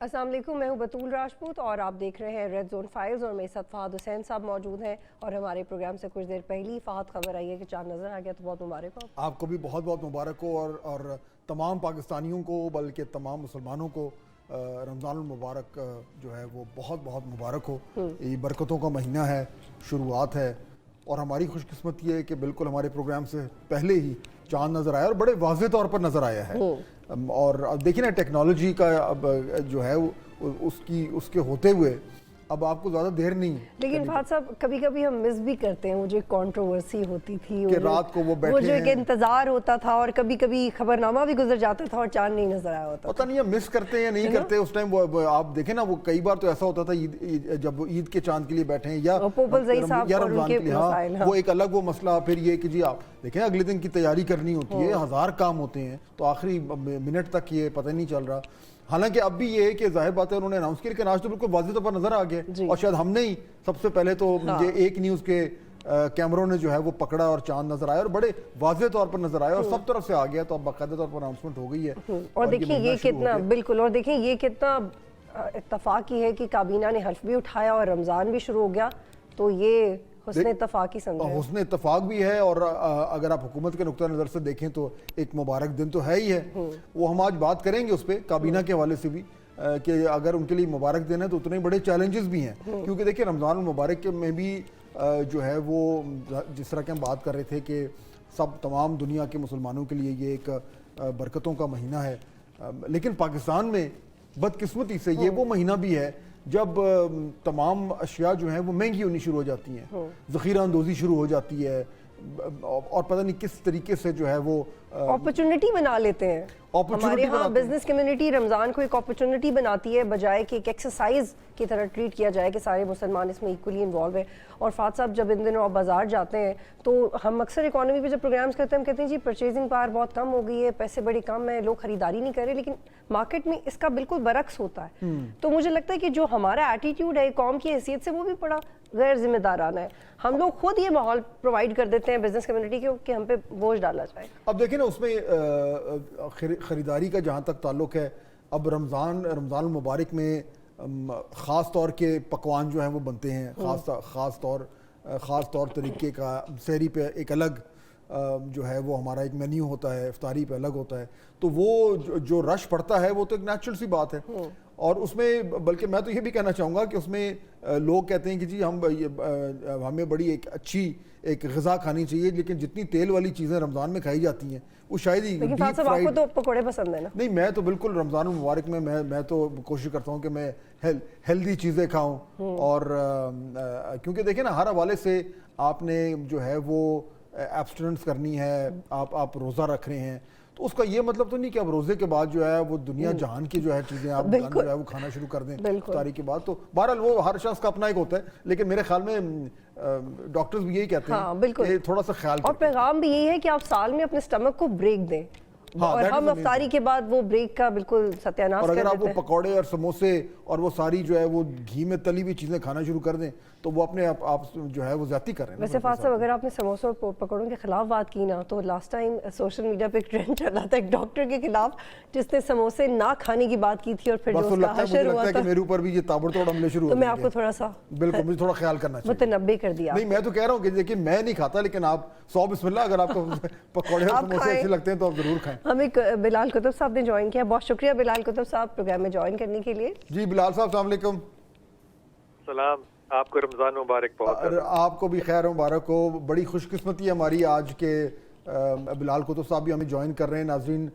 السلام علیکم، میں ہوں بطول راجپوت اور آپ دیکھ رہے ہیں ریڈ زون فائلز اور میرے ساتھ فہد حسین صاحب موجود ہیں اور ہمارے پروگرام سے کچھ دیر پہلی فہد خبر آئی ہے کہ چاند نظر آ گیا، تو بہت مبارک ہو آپ کو بھی بہت بہت مبارک ہو اور تمام پاکستانیوں کو بلکہ تمام مسلمانوں کو رمضان المبارک جو ہے وہ بہت بہت مبارک ہو۔ یہ برکتوں کا مہینہ ہے، شروعات ہے اور ہماری خوش قسمتی ہے کہ بالکل ہمارے پروگرام سے پہلے ہی چاند نظر آیا اور بڑے واضح طور پر نظر آیا ہے۔ اور اب دیکھیں نا ٹیکنالوجی کا اب جو ہے اس کے ہوتے ہوئے اب آپ کو زیادہ دیر نہیں، لیکن فہد صاحب کبھی کبھی ہم مس بھی کرتے ہیں، وہ جو کانٹروورسی ہوتی تھی کہ رات کو وہ بیٹھے وہ جو ایک انتظار ہوتا تھا اور کبھی کبھی خبر نامہ بھی گزر جاتا تھا اور چاند نہیں نظر آیا ہوتا، پتہ نہیں ہم مس کرتے ہیں یا نہیں کرتے اس ٹائم۔ وہ آپ دیکھیں نا، وہ کئی بار تو ایسا ہوتا تھا جب عید کے چاند کے لیے بیٹھے ہیں یا رمضان کے لیے، وہ ایک الگ وہ مسئلہ، پھر یہ کہ جی آپ دیکھیں اگلے دن کی تیاری کرنی ہوتی ہے، ہزار کام ہوتے ہیں، تو آخری منٹ تک یہ پتہ نہیں چل رہا۔ حالانکہ اب بھی یہ ہے کہ ظاہر بات ہے انہوں نے اناؤنس کیا کہ آج تو بالکل واضح طور پر نظر آ گیا، اور شاید ہم نے ہی سب سے پہلے تو یہ ایک نیوز کے کیمروں نے جو ہے وہ پکڑا اور چاند نظر آیا اور بڑے واضح طور پر نظر آیا اور سب طرف سے آ گیا، تو اب باقاعدہ طور پر اناؤنسمنٹ ہو گئی ہے۔ اور دیکھیں یہ کتنا بالکل، اور دیکھیں یہ کتنا اتفاقی ہے کہ کابینہ نے حلف بھی اٹھایا اور رمضان بھی شروع ہو گیا، تو یہ حسن اتفاق ہی سمجھیں، حسن اتفاق بھی ہے۔ اور اگر آپ حکومت کے نقطہ نظر سے دیکھیں تو ایک مبارک دن تو ہے ہی ہے، وہ ہم آج بات کریں گے اس پہ کابینہ کے حوالے سے بھی، کہ اگر ان کے لیے مبارک دن ہے تو اتنے بڑے چیلنجز بھی ہیں، کیونکہ دیکھیں رمضان المبارک میں بھی جو ہے وہ جس طرح کہ ہم بات کر رہے تھے کہ تمام دنیا کے مسلمانوں کے لیے یہ ایک برکتوں کا مہینہ ہے، لیکن پاکستان میں بدقسمتی سے یہ وہ مہینہ بھی ہے جب تمام اشیاء جو ہیں وہ مہنگی ہونی شروع ہو جاتی ہیں، ذخیرہ اندوزی شروع ہو جاتی ہے، اور پتہ نہیں کس طریقے سے جو ہے وہ اپرچونٹی بنا لیتے ہیں۔ ہمارے ہاں بزنس کمیونٹی رمضان کو ایک اپرچونٹی بناتی ہے بجائے کہ ایک ایکسرسائز کی طرح ٹریٹ کیا جائے کہ سارے مسلمان اس میں ایکولی انوالو ہیں۔ اور فہد صاحب جب ان دنوں آپ بازار جاتے ہیں تو ہم اکثر اکانومی پہ جب پروگرامز کرتے ہیں ہم کہتے ہیں جی پرچیزنگ پاور بہت کم ہو گئی ہے، پیسے بڑے کم ہیں، لوگ خریداری نہیں کر رہے، لیکن مارکیٹ میں اس کا بالکل برعکس ہوتا ہے۔ تو مجھے لگتا ہے کہ جو ہمارا ایٹیٹیوڈ ہے قوم کی حیثیت سے وہ بھی بڑا غیر ذمہ دارانہ ہے، ہم لوگ خود یہ ماحول پرووائڈ کر دیتے ہیں بزنس کمیونٹی کے کہ ہم پہ بوجھ ڈالا جائے۔ اب دیکھیں نا اس میں خریداری کا جہاں تک تعلق ہے، اب رمضان المبارک میں خاص طور کے پکوان جو ہیں وہ بنتے ہیں، خاص طور طریقے کا سحری پہ ایک الگ جو ہے وہ ہمارا ایک مینیو ہوتا ہے، افطاری پہ الگ ہوتا ہے، تو وہ جو رش پڑتا ہے وہ تو ایک نیچرل سی بات ہے۔ اور اس میں بلکہ میں تو یہ بھی کہنا چاہوں گا کہ اس میں لوگ کہتے ہیں کہ جی ہمیں بڑی ایک اچھی ایک غذا کھانی چاہیے، لیکن جتنی تیل والی چیزیں رمضان میں کھائی جاتی ہیں وہ شاید ہی لیکن فہد صاحب آپ کو تو پکوڑے پسند ہیں نا؟ نہیں، میں تو بالکل رمضان المبارک میں میں تو کوشش کرتا ہوں کہ میں ہیلدی چیزیں کھاؤں، اور کیونکہ دیکھیں نا ہر حوالے سے آپ نے جو ہے وہ ایبسٹیننس کرنی ہے، آپ روزہ رکھ رہے ہیں، تو اس کا یہ مطلب تو نہیں کہ اب روزے کے بعد جو ہے وہ دنیا جہان کی جو ہے چیزیں آپ جو ہے وہ کھانا شروع کر دیں افطاری کے بعد۔ تو بہرحال وہ ہر شخص کا اپنا ایک ہوتا ہے، لیکن میرے خیال میں ڈاکٹرز بھی یہی کہتے ہیں کہ تھوڑا سا خیال اور پیغام بھی یہی ہے کہ آپ سال میں اپنے سٹمک کو بریک دیں، اور ہم افطاری کے بعد وہ بریک کا بالکل ستیاناش کر دیتے ہیں۔ اور اگر آپ وہ پکوڑے اور سموسے اور وہ ساری جو ہے وہ گھی میں تلی ہوئی چیزیں کھانا شروع کر دیں تو وہ اپنے آپ جو ہے وہ زیادتی کر رہے ہیں۔ ویسے فہد صاحب اگر آپ نے سموسوں اور پکوڑوں کے خلاف بات کی نا، تو لاسٹ ٹائم سوشل میڈیا پہ ایک ٹرینڈ چل رہا تھا ایک ڈاکٹر کے خلاف جس نے سموسے نہ کھانے کی بات کی تھی، اور پھر جو اس کا حشر ہوا تھا کہ میرے اوپر بھی یہ تابڑ توڑ حملے شروع ہو تو میں آپ کو تھوڑا سا بالکل مجھے تھوڑا خیال کرنا چاہیے، متنبع کر دیا۔ نہیں میں تو کہہ رہا ہوں کہ دیکھیں میں نہیں کھاتا، لیکن آپ 100 بسم اللہ، اگر آپ کو پکوڑے اور سموسے اچھے لگتے ہیں تو آپ ضرور کھائیں۔ ہمیں بلال کتب صاحب نے جوائن کیا، بہت شکریہ بلال کتب صاحب پروگرام میں جوائن کرنے کے لیے۔ جی بلال صاحب السلام علیکم۔ سلام، آپ کو رمضان مبارک بہت۔ آپ کو بھی خیر مبارک ہو، بڑی خوش قسمتی ہے ہماری آج کے بلال کتب صاحب بھی ہمیں جوائن کر رہے ہیں ناظرین،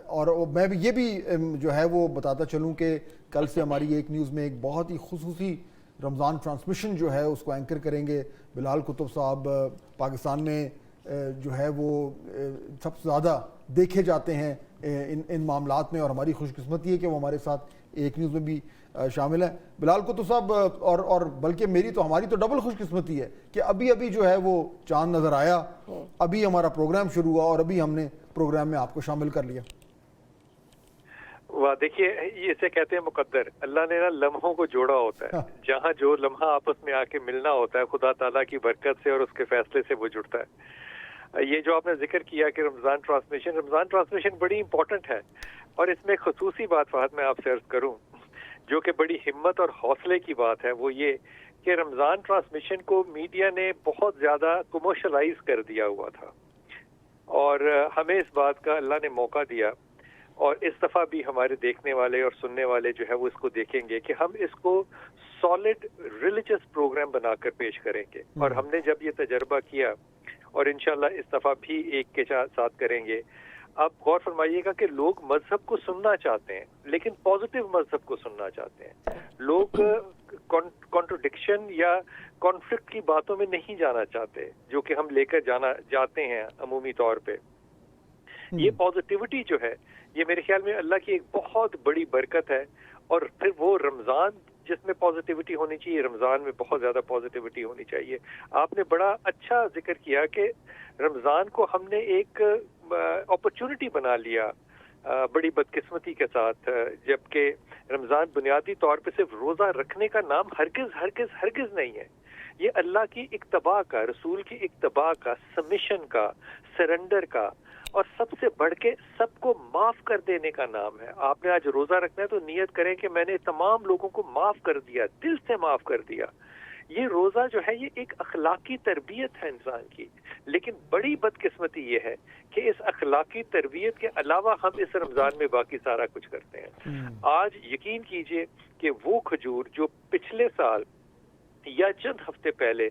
اور میں بھی یہ بھی جو ہے وہ بتاتا چلوں کہ کل سے ہماری ایک نیوز میں ایک بہت ہی خصوصی رمضان ٹرانسمیشن جو ہے اس کو اینکر کریں گے بلال کتب صاحب۔ پاکستان میں جو ہے وہ سب سے زیادہ دیکھے جاتے ہیں ان معاملات میں، اور ہماری خوش قسمتی ہے کہ وہ ہمارے ساتھ ایک نیوز میں بھی شامل ہے۔ بلال کتب صاحب، اور بلکہ میری تو ہماری تو ڈبل خوش قسمتی ہے کہ ابھی جو ہے وہ چاند نظر آیا، ابھی ہمارا پروگرام شروع ہوا اور ابھی ہم نے پروگرام میں آپ کو شامل کر لیا۔ واہ، دیکھیے اسے کہتے ہیں مقدر، اللہ نے نا لمحوں کو جوڑا ہوتا ہے، جہاں جو لمحہ آپس میں آ کے ملنا ہوتا ہے خدا تعالیٰ کی برکت سے اور اس کے فیصلے سے وہ جڑتا ہے۔ یہ جو آپ نے ذکر کیا کہ رمضان ٹرانسمیشن بڑی امپورٹنٹ ہے، اور اس میں ایک خصوصی بات فہد میں آپ سے عرض کروں جو کہ بڑی ہمت اور حوصلے کی بات ہے وہ یہ کہ رمضان ٹرانسمیشن کو میڈیا نے بہت زیادہ کمرشلائز کر دیا ہوا تھا، اور ہمیں اس بات کا اللہ نے موقع دیا، اور اس دفعہ بھی ہمارے دیکھنے والے اور سننے والے جو ہے وہ اس کو دیکھیں گے کہ ہم اس کو سالڈ ریلیجس پروگرام بنا کر پیش کریں گے. اور ہم نے جب یہ تجربہ کیا اور انشاءاللہ اس دفعہ بھی ایک کے ساتھ کریں گے. آپ غور فرمائیے گا کہ لوگ مذہب کو سننا چاہتے ہیں لیکن پازیٹیو مذہب کو سننا چاہتے ہیں. لوگ کانٹرڈکشن یا کانفلکٹ کی باتوں میں نہیں جانا چاہتے جو کہ ہم لے کر جاتے ہیں عمومی طور پہ. یہ پازیٹیوٹی جو ہے یہ میرے خیال میں اللہ کی ایک بہت بڑی برکت ہے. اور پھر وہ رمضان جس میں پازیٹیوٹی ہونی چاہیے، رمضان میں بہت زیادہ پازیٹیوٹی ہونی چاہیے. آپ نے بڑا اچھا ذکر کیا کہ رمضان کو ہم نے ایک اپرچونٹی بنا لیا بڑی بدقسمتی کے ساتھ، جبکہ رمضان بنیادی طور پہ صرف روزہ رکھنے کا نام ہرگز ہرگز ہرگز نہیں ہے. یہ اللہ کی اقتباء کا، رسول کی اقتباء کا، سبمیشن کا، سرنڈر کا، اور سب سے بڑھ کے سب کو معاف کر دینے کا نام ہے. آپ نے آج روزہ رکھنا ہے تو نیت کریں کہ میں نے تمام لوگوں کو معاف کر دیا، دل سے معاف کر دیا. یہ روزہ جو ہے یہ ایک اخلاقی تربیت ہے انسان کی. لیکن بڑی بدقسمتی یہ ہے کہ اس اخلاقی تربیت کے علاوہ ہم اس رمضان میں باقی سارا کچھ کرتے ہیں. آج یقین کیجئے کہ وہ کھجور جو پچھلے سال یا چند ہفتے پہلے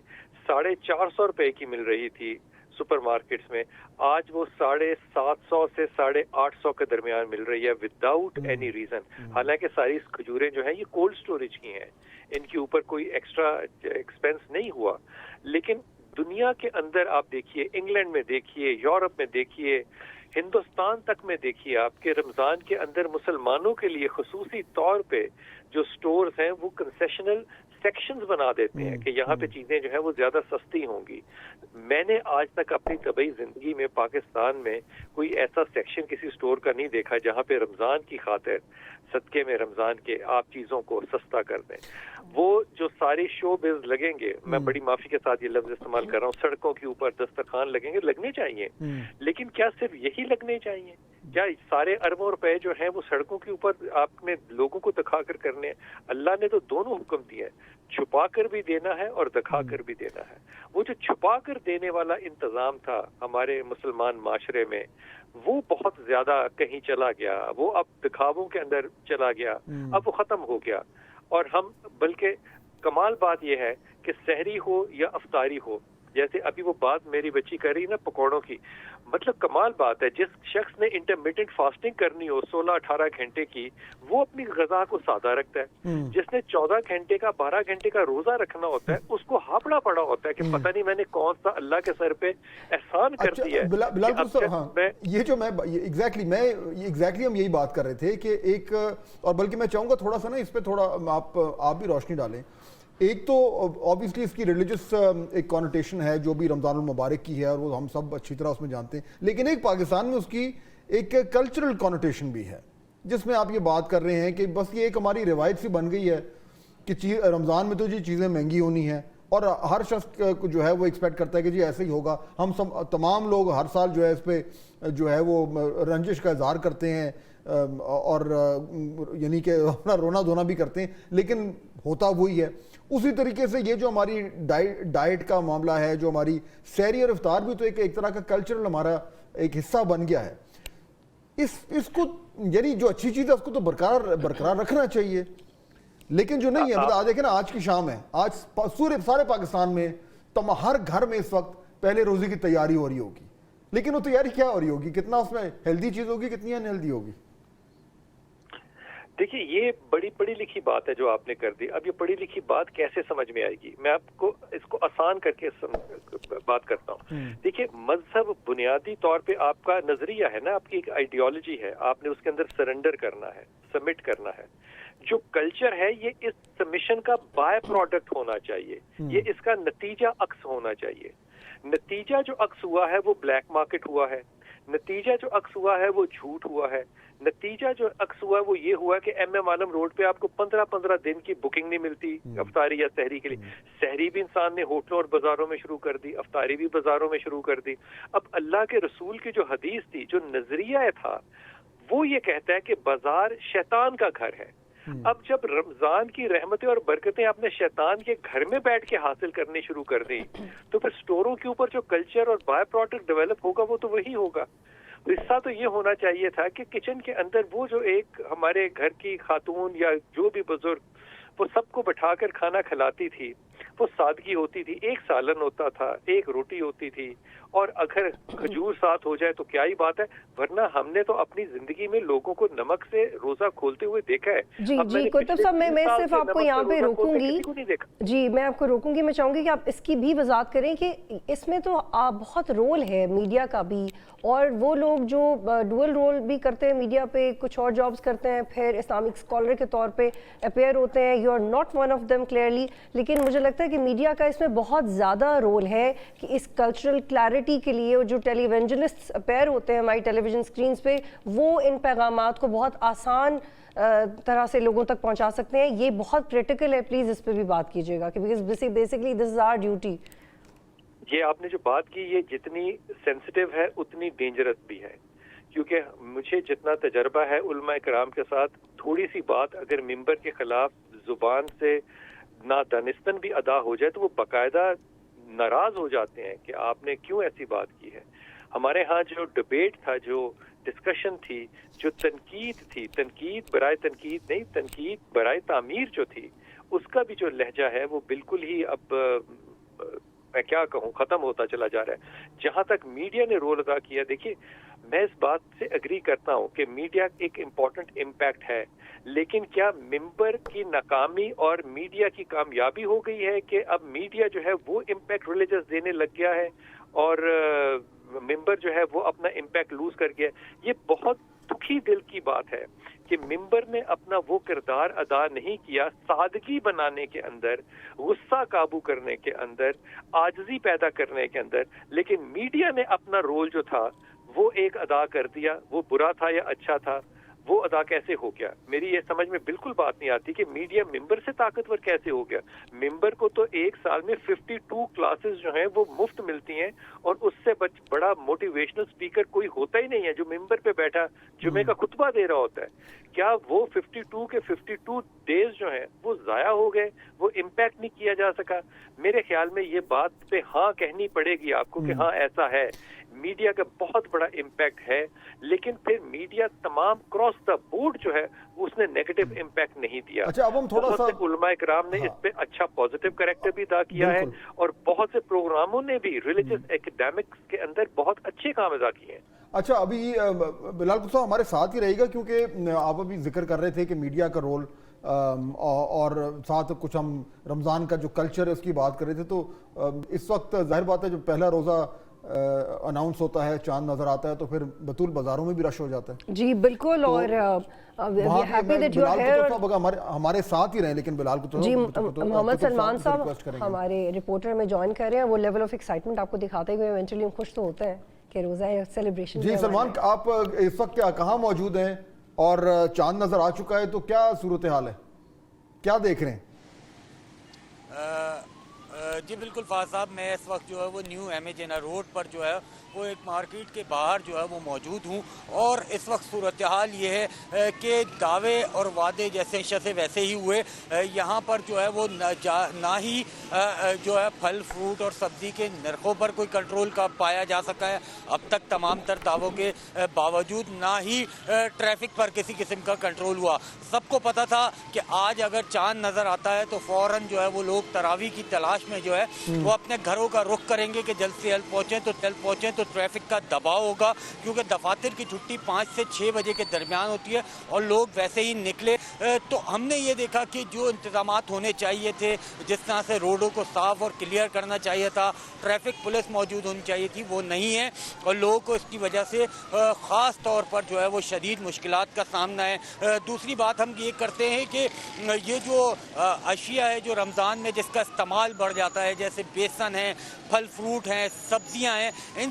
450 روپے کی مل رہی تھی سپر مارکیٹس میں، آج وہ 750 سے 850 کے درمیان مل رہی ہے وداؤٹ اینی ریزن. حالانکہ ساری کھجوریں جو ہیں یہ کولڈ سٹوریج کی ہیں، ان کے اوپر کوئی ایکسٹرا ایکسپینس نہیں ہوا. لیکن دنیا کے اندر آپ دیکھیے، انگلینڈ میں دیکھیے، یورپ میں دیکھیے، ہندوستان تک میں دیکھیے آپ کے رمضان کے اندر مسلمانوں کے لیے خصوصی طور پہ جو سٹورز ہیں وہ کنسیشنل سیکشنز بنا دیتے ہیں کہ یہاں پہ چیزیں جو ہیں وہ زیادہ سستی ہوں گی. میں نے آج تک اپنی طبعی زندگی میں پاکستان میں کوئی ایسا سیکشن کسی سٹور کا نہیں دیکھا جہاں پہ رمضان کی خاطر صدقے میں رمضان کے آپ چیزوں کو سستا کر دیں. وہ جو ساری شو بز لگیں گے، میں بڑی معافی کے ساتھ یہ لفظ استعمال کر رہا ہوں، سڑکوں کے اوپر دسترخوان لگیں گے، لگنے چاہیے. لیکن کیا صرف یہی لگنے چاہیے؟ کیا سارے اربوں روپے جو ہیں وہ سڑکوں کے اوپر آپ نے لوگوں کو دکھا کر کرنے ہیں؟ اللہ نے تو دونوں حکم دیا ہے، چھپا کر بھی دینا ہے اور دکھا کر بھی دینا ہے. وہ جو چھپا کر دینے والا انتظام تھا ہمارے مسلمان معاشرے میں وہ بہت زیادہ کہیں چلا گیا، وہ اب دکھاووں کے اندر چلا گیا، اب وہ ختم ہو گیا. اور ہم بلکہ کمال بات یہ ہے کہ سحری ہو یا افطاری ہو، جیسے ابھی وہ بات میری بچی کر رہی نا پکوڑوں کی، مطلب کمال بات ہے. جس شخص نے انٹرمیٹنٹ فاسٹنگ کرنی ہو 16-18 گھنٹے کی، وہ اپنی غذا کو سادہ رکھتا ہے. جس نے 14 گھنٹے کا 12 گھنٹے کا روزہ رکھنا ہوتا ہے اس کو ہاپڑا پڑا ہوتا ہے کہ پتہ نہیں میں نے کون سا اللہ کے سر پہ احسان کر دیا ہے. بلال صاحب، یہ جو میں ایگزیکٹلی ہم یہی بات کر رہے تھے کہ ایک، اور بلکہ میں چاہوں گا تھوڑا سا نا اس پہ تھوڑا آپ بھی روشنی ڈالیں. ایک تو آبویسلی اس کی ریلیجس ایک کانوٹیشن ہے جو بھی رمضان المبارک کی ہے اور وہ ہم سب اچھی طرح اس میں جانتے ہیں، لیکن ایک پاکستان میں اس کی ایک کلچرل کانوٹیشن بھی ہے جس میں آپ یہ بات کر رہے ہیں کہ بس یہ ایک ہماری روایت سی بن گئی ہے کہ رمضان میں تو جی چیزیں مہنگی ہونی ہیں اور ہر شخص کو جو ہے وہ ایکسپیکٹ کرتا ہے کہ جی ایسے ہی ہوگا. ہم سب تمام لوگ ہر سال جو ہے اس پہ جو ہے وہ رنجش کا اظہار کرتے ہیں اور یعنی کہ اپنا رونا دھونا بھی کرتے ہیں، لیکن ہوتا وہی ہے. اسی طریقے سے یہ جو ہماری ڈائٹ کا معاملہ ہے، جو ہماری سحری اور افطار بھی تو ایک طرح کا کلچرل ہمارا ایک حصہ بن گیا ہے. اس کو یعنی جو اچھی چیز ہے اس کو تو برقرار رکھنا چاہیے، لیکن جو نہیں ہے آج دیکھیں نا، آج کی شام ہے، آج سارے پاکستان میں ہر گھر میں اس وقت پہلے روزے کی تیاری ہو رہی ہوگی، لیکن وہ تیاری کیا ہو رہی ہوگی؟ کتنا اس میں ہیلدی چیز ہوگی، کتنی ان ہیلدی ہوگی؟ دیکھیے یہ بڑی پڑھی لکھی بات ہے جو آپ نے کر دی. اب یہ پڑھی لکھی بات کیسے سمجھ میں آئے گی؟ میں آپ کو اس کو آسان کر کے بات کرتا ہوں. دیکھیے مذہب بنیادی طور پہ آپ کا نظریہ ہے نا، آپ کی ایک آئیڈیالوجی ہے، آپ نے اس کے اندر سرنڈر کرنا ہے، سبمٹ کرنا ہے. جو کلچر ہے یہ اس سبمیشن کا بائی پروڈکٹ ہونا چاہیے، یہ اس کا نتیجہ عکس ہونا چاہیے. نتیجہ جو عکس ہوا ہے وہ بلیک مارکیٹ ہوا ہے، نتیجہ جو عکس ہوا ہے وہ جھوٹ ہوا ہے، نتیجہ جو عکس ہوا ہے وہ یہ ہوا کہ ایم عالم روڈ پہ آپ کو 15 دن کی بکنگ نہیں ملتی افطاری یا سحری کے لیے. سحری بھی انسان نے ہوٹلوں اور بازاروں میں شروع کر دی، افطاری بھی بازاروں میں شروع کر دی. اب اللہ کے رسول کی جو حدیث تھی، جو نظریہ تھا، وہ یہ کہتا ہے کہ بازار شیطان کا گھر ہے. اب جب رمضان کی رحمتیں اور برکتیں آپ نے شیطان کے گھر میں بیٹھ کے حاصل کرنی شروع کر دی تو پھر سٹوروں کے اوپر جو کلچر اور بائی پروڈکٹ ڈیولپ ہوگا وہ تو وہی ہوگا. حصہ تو یہ ہونا چاہیے تھا کہ کچن کے اندر وہ جو ایک ہمارے گھر کی خاتون یا جو بھی بزرگ وہ سب کو بٹھا کر کھانا کھلاتی تھی, وہ سادگی ہوتی تھی. ایک سالن ہوتا تھا, ایک روٹی ہوتی تھی, اور اگر کھجور ساتھ ہو جائے تو کیا ہی بات ہے. ورنہ ہم نے تو اپنی زندگی میں لوگوں کو نمک سے روزہ کھولتے ہوئے دیکھا ہے. جی کوتب صاحب, میں صرف آپ کو یہاں پہ روکوں گی. جی میں آپ کو روکوں گی. میں چاہوں گی کہ آپ اس کی بھی وضاحت کریں کہ اس میں تو بہت رول ہے میڈیا کا بھی, اور وہ لوگ جو ڈوئل رول بھی کرتے ہیں میڈیا پہ, کچھ اور جابز کرتے ہیں, پھر اسلامک اسکالر کے طور پہ اپیئر ہوتے ہیں. You are not one of them clearly, لیکن مجھے لگتا ہے کہ میڈیا کا اس میں بہت زیادہ رول ہے کہ اس کلچرل کلیئرٹی کے لیے جو ٹیلی ایونجلسٹ اپیئر ہوتے ہیں ہماری ٹیلی ویژن اسکرینز پہ, وہ ان پیغامات کو بہت آسان طرح سے لوگوں تک پہنچا سکتے ہیں. یہ بہت کریٹیکل ہے, پلیز اس پہ بھی بات کیجیے گا, because basically this is our duty. یہ آپ نے جو بات کی یہ جتنی سینسٹیو ہے اتنی ڈینجرس بھی ہے, کیونکہ مجھے جتنا تجربہ ہے علماء کرام کے ساتھ, تھوڑی سی بات اگر ممبر کے خلاف زبان سے نادانستن بھی ادا ہو جائے تو وہ باقاعدہ ناراض ہو جاتے ہیں کہ آپ نے کیوں ایسی بات کی ہے. ہمارے ہاں جو ڈبیٹ تھا, جو ڈسکشن تھی, جو تنقید تھی, تنقید برائے تنقید نہیں, تنقید برائے تعمیر جو تھی, اس کا بھی جو لہجہ ہے وہ بالکل ہی اب میں کیا کہوں ختم ہوتا چلا جا رہا ہے. جہاں تک میڈیا نے رول ادا کیا, دیکھیے میں اس بات سے اگری کرتا ہوں کہ میڈیا ایک امپورٹنٹ امپیکٹ ہے, لیکن کیا ممبر کی ناکامی اور میڈیا کی کامیابی ہو گئی ہے کہ اب میڈیا جو ہے وہ امپیکٹ ریلیجس دینے لگ گیا ہے اور ممبر جو ہے وہ اپنا امپیکٹ لوز کر گیا؟ یہ بہت دکھی دل کی بات ہے کہ ممبر نے اپنا وہ کردار ادا نہیں کیا سادگی بنانے کے اندر, غصہ قابو کرنے کے اندر, عاجزی پیدا کرنے کے اندر, لیکن میڈیا نے اپنا رول جو تھا وہ ایک ادا کر دیا. وہ برا تھا یا اچھا تھا وہ ادا کیسے ہو گیا؟ میری یہ سمجھ میں بالکل بات نہیں آتی کہ میڈیا ممبر سے طاقتور کیسے ہو گیا. ممبر کو تو ایک سال میں 52 کلاسز جو ہیں وہ مفت ملتی ہیں, اور اس سے بڑا موٹیویشنل سپیکر کوئی ہوتا ہی نہیں ہے جو ممبر پہ بیٹھا جمعے کا خطبہ دے رہا ہوتا ہے. کیا وہ 52 کے 52 ڈیز جو ہیں وہ ضائع ہو گئے, وہ امپیکٹ نہیں کیا جا سکا؟ میرے خیال میں یہ بات پہ ہاں کہنی پڑے گی آپ کو کہ ہاں ایسا ہے, میڈیا کا بہت بڑا امپیکٹ ہے, لیکن پھر میڈیا تمام کراس دا بورڈ جو ہے اس نے نیگیٹو امپیکٹ نہیں دیا. اچھا اب ہم تھوڑا سا علماء کرام نے اس پہ اچھا پازیٹیو کریکٹر بھی ادا کیا ہے, اور بہت سے پروگراموں نے بھی ریلیجس ایکڈیمکس کے اندر بہت اچھے کام ادا کیے ہیں. اچھا ابھی بلال صاحب ہمارے ساتھ ہی رہے گا, کیونکہ آپ ابھی ذکر کر رہے تھے کہ میڈیا کا رول, اور ساتھ کچھ ہم رمضان کا جو کلچر ہے اس کی بات کر رہے تھے. تو اس وقت ظاہر بات ہے جب پہلا روزہ اناؤنس ہوتا ہے, چاند نظر آتا ہے, تو پھر بطول بازاروں میں بھی رش ہو جاتا ہے. جی بالکل, اور ہمارے ساتھ ہی رہے, لیکن بلال کو جی محمد سلمان صاحب ہمارے رپورٹر میں جوائن کر رہے ہیں, وہ لیول آف ایکسائٹمنٹ آپ کو دکھاتے ہوئے ایونچولی خوش تو ہوتے ہیں کہ روزہ ہے, سیلیبریشن. جی سلمان, آپ اس وقت کہاں موجود ہیں اور چاند نظر آ چکا ہے تو کیا صورتحال ہے, کیا دیکھ رہے ہیں؟ جی بالکل فاض صاحب, میں اس وقت جو ہے وہ نیو ایم اے جینا روڈ پر جو ہے وہ ایک مارکیٹ کے باہر جو ہے وہ موجود ہوں, اور اس وقت صورتحال یہ ہے کہ دعوے اور وعدے جیسے شسے ویسے ہی ہوئے. یہاں پر جو ہے وہ نہ ہی جو ہے پھل فروٹ اور سبزی کے نرخوں پر کوئی کنٹرول کا پایا جا سکا ہے اب تک تمام تر دعووں کے باوجود, نہ ہی ٹریفک پر کسی قسم کا کنٹرول ہوا. سب کو پتہ تھا کہ آج اگر چاند نظر آتا ہے تو فوراً جو ہے وہ لوگ تراویح کی تلاش میں جو ہے وہ اپنے گھروں کا رخ کریں گے کہ جلد سے جلد پہنچیں تو ٹریفک کا دباؤ ہوگا, کیونکہ دفاتر کی چھٹی 5 سے 6 بجے کے درمیان ہوتی ہے اور لوگ ویسے ہی نکلے. تو ہم نے یہ دیکھا کہ جو انتظامات ہونے چاہیے تھے, جس طرح سے روڈوں کو صاف اور کلیئر کرنا چاہیے تھا, ٹریفک پولیس موجود ہونی چاہیے تھی, وہ نہیں ہے, اور لوگوں کو اس کی وجہ سے خاص طور پر جو ہے وہ شدید مشکلات کا سامنا ہے. دوسری بات ہم یہ کرتے ہیں کہ یہ جو اشیاء ہے جو رمضان میں جس کا استعمال بڑھ جاتا ہے, جیسے بیسن ہے, پھل فروٹ ہیں, سبزیاں ہیں, ان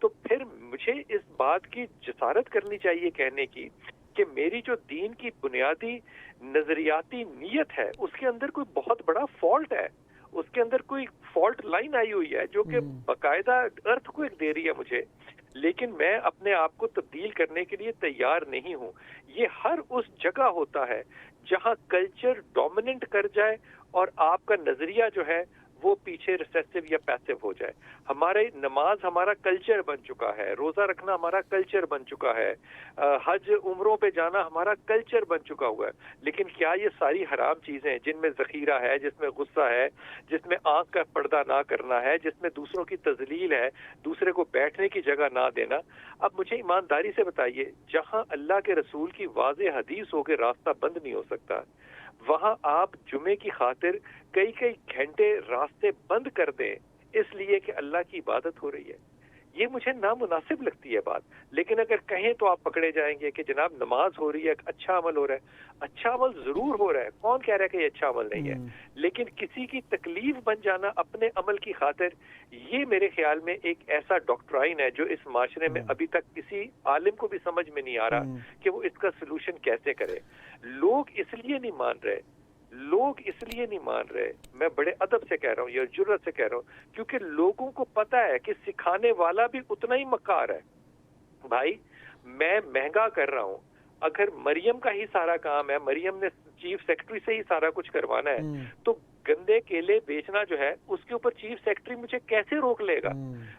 تو پھر مجھے اس بات کی جسارت کرنی چاہیے کہنے کی کہ میری جو دین کی بنیادی نظریاتی نیت ہے اس کے اندر کوئی بہت بڑا فالٹ ہے، اس کے اندر کوئی فالٹ لائن آئی ہوئی ہے جو کہ باقاعدہ ارتھ کو ایک دے رہی ہے مجھے، لیکن میں اپنے آپ کو تبدیل کرنے کے لیے تیار نہیں ہوں۔ یہ ہر اس جگہ ہوتا ہے جہاں کلچر ڈومیننٹ کر جائے اور آپ کا نظریہ جو ہے وہ پیچھے ریسیسو یا پیسو ہو جائے۔ ہمارے نماز ہمارا کلچر بن چکا ہے، روزہ رکھنا ہمارا کلچر بن چکا ہے، حج عمروں پہ جانا ہمارا کلچر بن چکا ہوا ہے، لیکن کیا یہ ساری حرام چیزیں جن میں ذخیرہ ہے، جس میں غصہ ہے، جس میں آنکھ کا پردہ نہ کرنا ہے، جس میں دوسروں کی تذلیل ہے، دوسرے کو بیٹھنے کی جگہ نہ دینا، اب مجھے ایمانداری سے بتائیے جہاں اللہ کے رسول کی واضح حدیث ہو کے راستہ بند نہیں ہو سکتا، وہاں آپ جمعے کی خاطر کئی گھنٹے راستے بند کر دیں اس لیے کہ اللہ کی عبادت ہو رہی ہے، یہ مجھے نامناسب لگتی ہے بات۔ لیکن اگر کہیں تو آپ پکڑے جائیں گے کہ جناب نماز ہو رہی ہے، اچھا عمل ہو رہا ہے، اچھا عمل ضرور ہو رہا ہے، کون کہہ رہا ہے کہ یہ اچھا عمل نہیں ہے، لیکن کسی کی تکلیف بن جانا اپنے عمل کی خاطر، یہ میرے خیال میں ایک ایسا ڈاکٹرائن ہے جو اس معاشرے میں ابھی تک کسی عالم کو بھی سمجھ میں نہیں آ رہا کہ وہ اس کا سلوشن کیسے کرے۔ لوگ اس لیے نہیں مان رہے، میں بڑے ادب سے کہہ رہا ہوں یا جرأت سے کہہ رہا ہوں، کیونکہ لوگوں کو پتہ ہے کہ سکھانے والا بھی اتنا ہی مکار ہے۔ بھائی میں مہنگا کر رہا ہوں، اگر مریم کا ہی سارا کام ہے، مریم نے چیف سیکرٹری سے ہی سارا کچھ کروانا ہے، تو گندے کیلے بیچنا جو ہے اس کے اوپر چیف سیکرٹری مجھے کیسے روک لے گا؟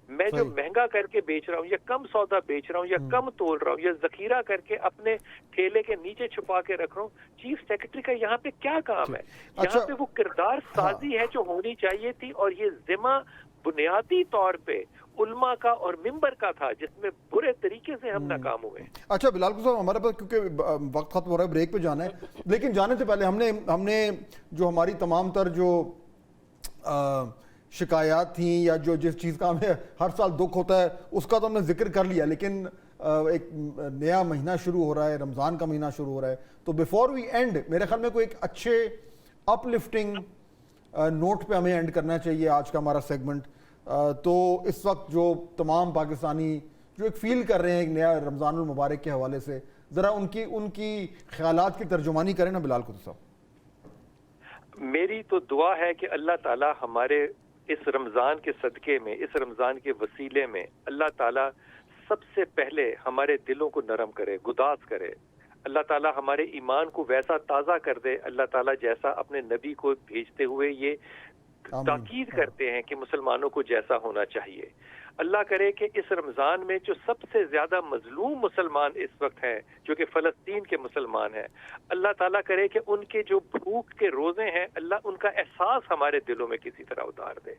میں جو مہنگا کر کے بیچ رہا ہوں یا کم سودا بیچ رہا ہوں یا کم تول رہا ہوں یا ذخیرہ کر کے اپنے ٹھیلے کے نیچے چھپا کے رکھ رہا ہوں، چیف سیکرٹری کا یہاں پہ کیا کام ہے؟ یہاں پہ وہ کردار سازی ہے جو ہونی چاہیے تھی، اور یہ ذمہ بنیادی طور پہ علماء کا اور ممبر کا تھا جس میں برے طریقے سے ہم ناکام ہوئے۔ اچھا بلال کو صاحب، ہمارے پاس کیونکہ وقت ختم ہو رہا ہے، بریک پہ جانا ہے، لیکن جانے سے پہلے ہم نے جو ہماری تمام تر جو شکایات تھیں یا جو جس چیز کا ہمیں ہر سال دکھ ہوتا ہے اس کا تو ہم نے ذکر کر لیا، لیکن ایک نیا مہینہ شروع ہو رہا ہے، رمضان کا مہینہ شروع ہو رہا ہے، تو بیفور وی اینڈ میرے خیال میں کوئی ایک اچھے اپ لفٹنگ نوٹ پہ ہمیں اینڈ کرنا چاہیے آج کا ہمارا سیگمنٹ۔ تو اس وقت جو تمام پاکستانی جو ایک فیل کر رہے ہیں ایک نیا رمضان المبارک کے حوالے سے، ذرا ان کی خیالات کی ترجمانی کریں نا بلال قطب صاحب۔ میری تو دعا ہے کہ اللہ تعالی ہمارے اس رمضان کے صدقے میں، اس رمضان کے وسیلے میں اللہ تعالی سب سے پہلے ہمارے دلوں کو نرم کرے، گداز کرے، اللہ تعالی ہمارے ایمان کو ویسا تازہ کر دے اللہ تعالی جیسا اپنے نبی کو بھیجتے ہوئے یہ تاکید کرتے ہیں کہ مسلمانوں کو جیسا ہونا چاہیے۔ اللہ کرے کہ اس رمضان میں جو سب سے زیادہ مظلوم مسلمان اس وقت ہیں، جو کہ فلسطین کے مسلمان ہیں، اللہ تعالیٰ کرے کہ ان کے جو بھوک کے روزے ہیں، اللہ ان کا احساس ہمارے دلوں میں کسی طرح اتار دے۔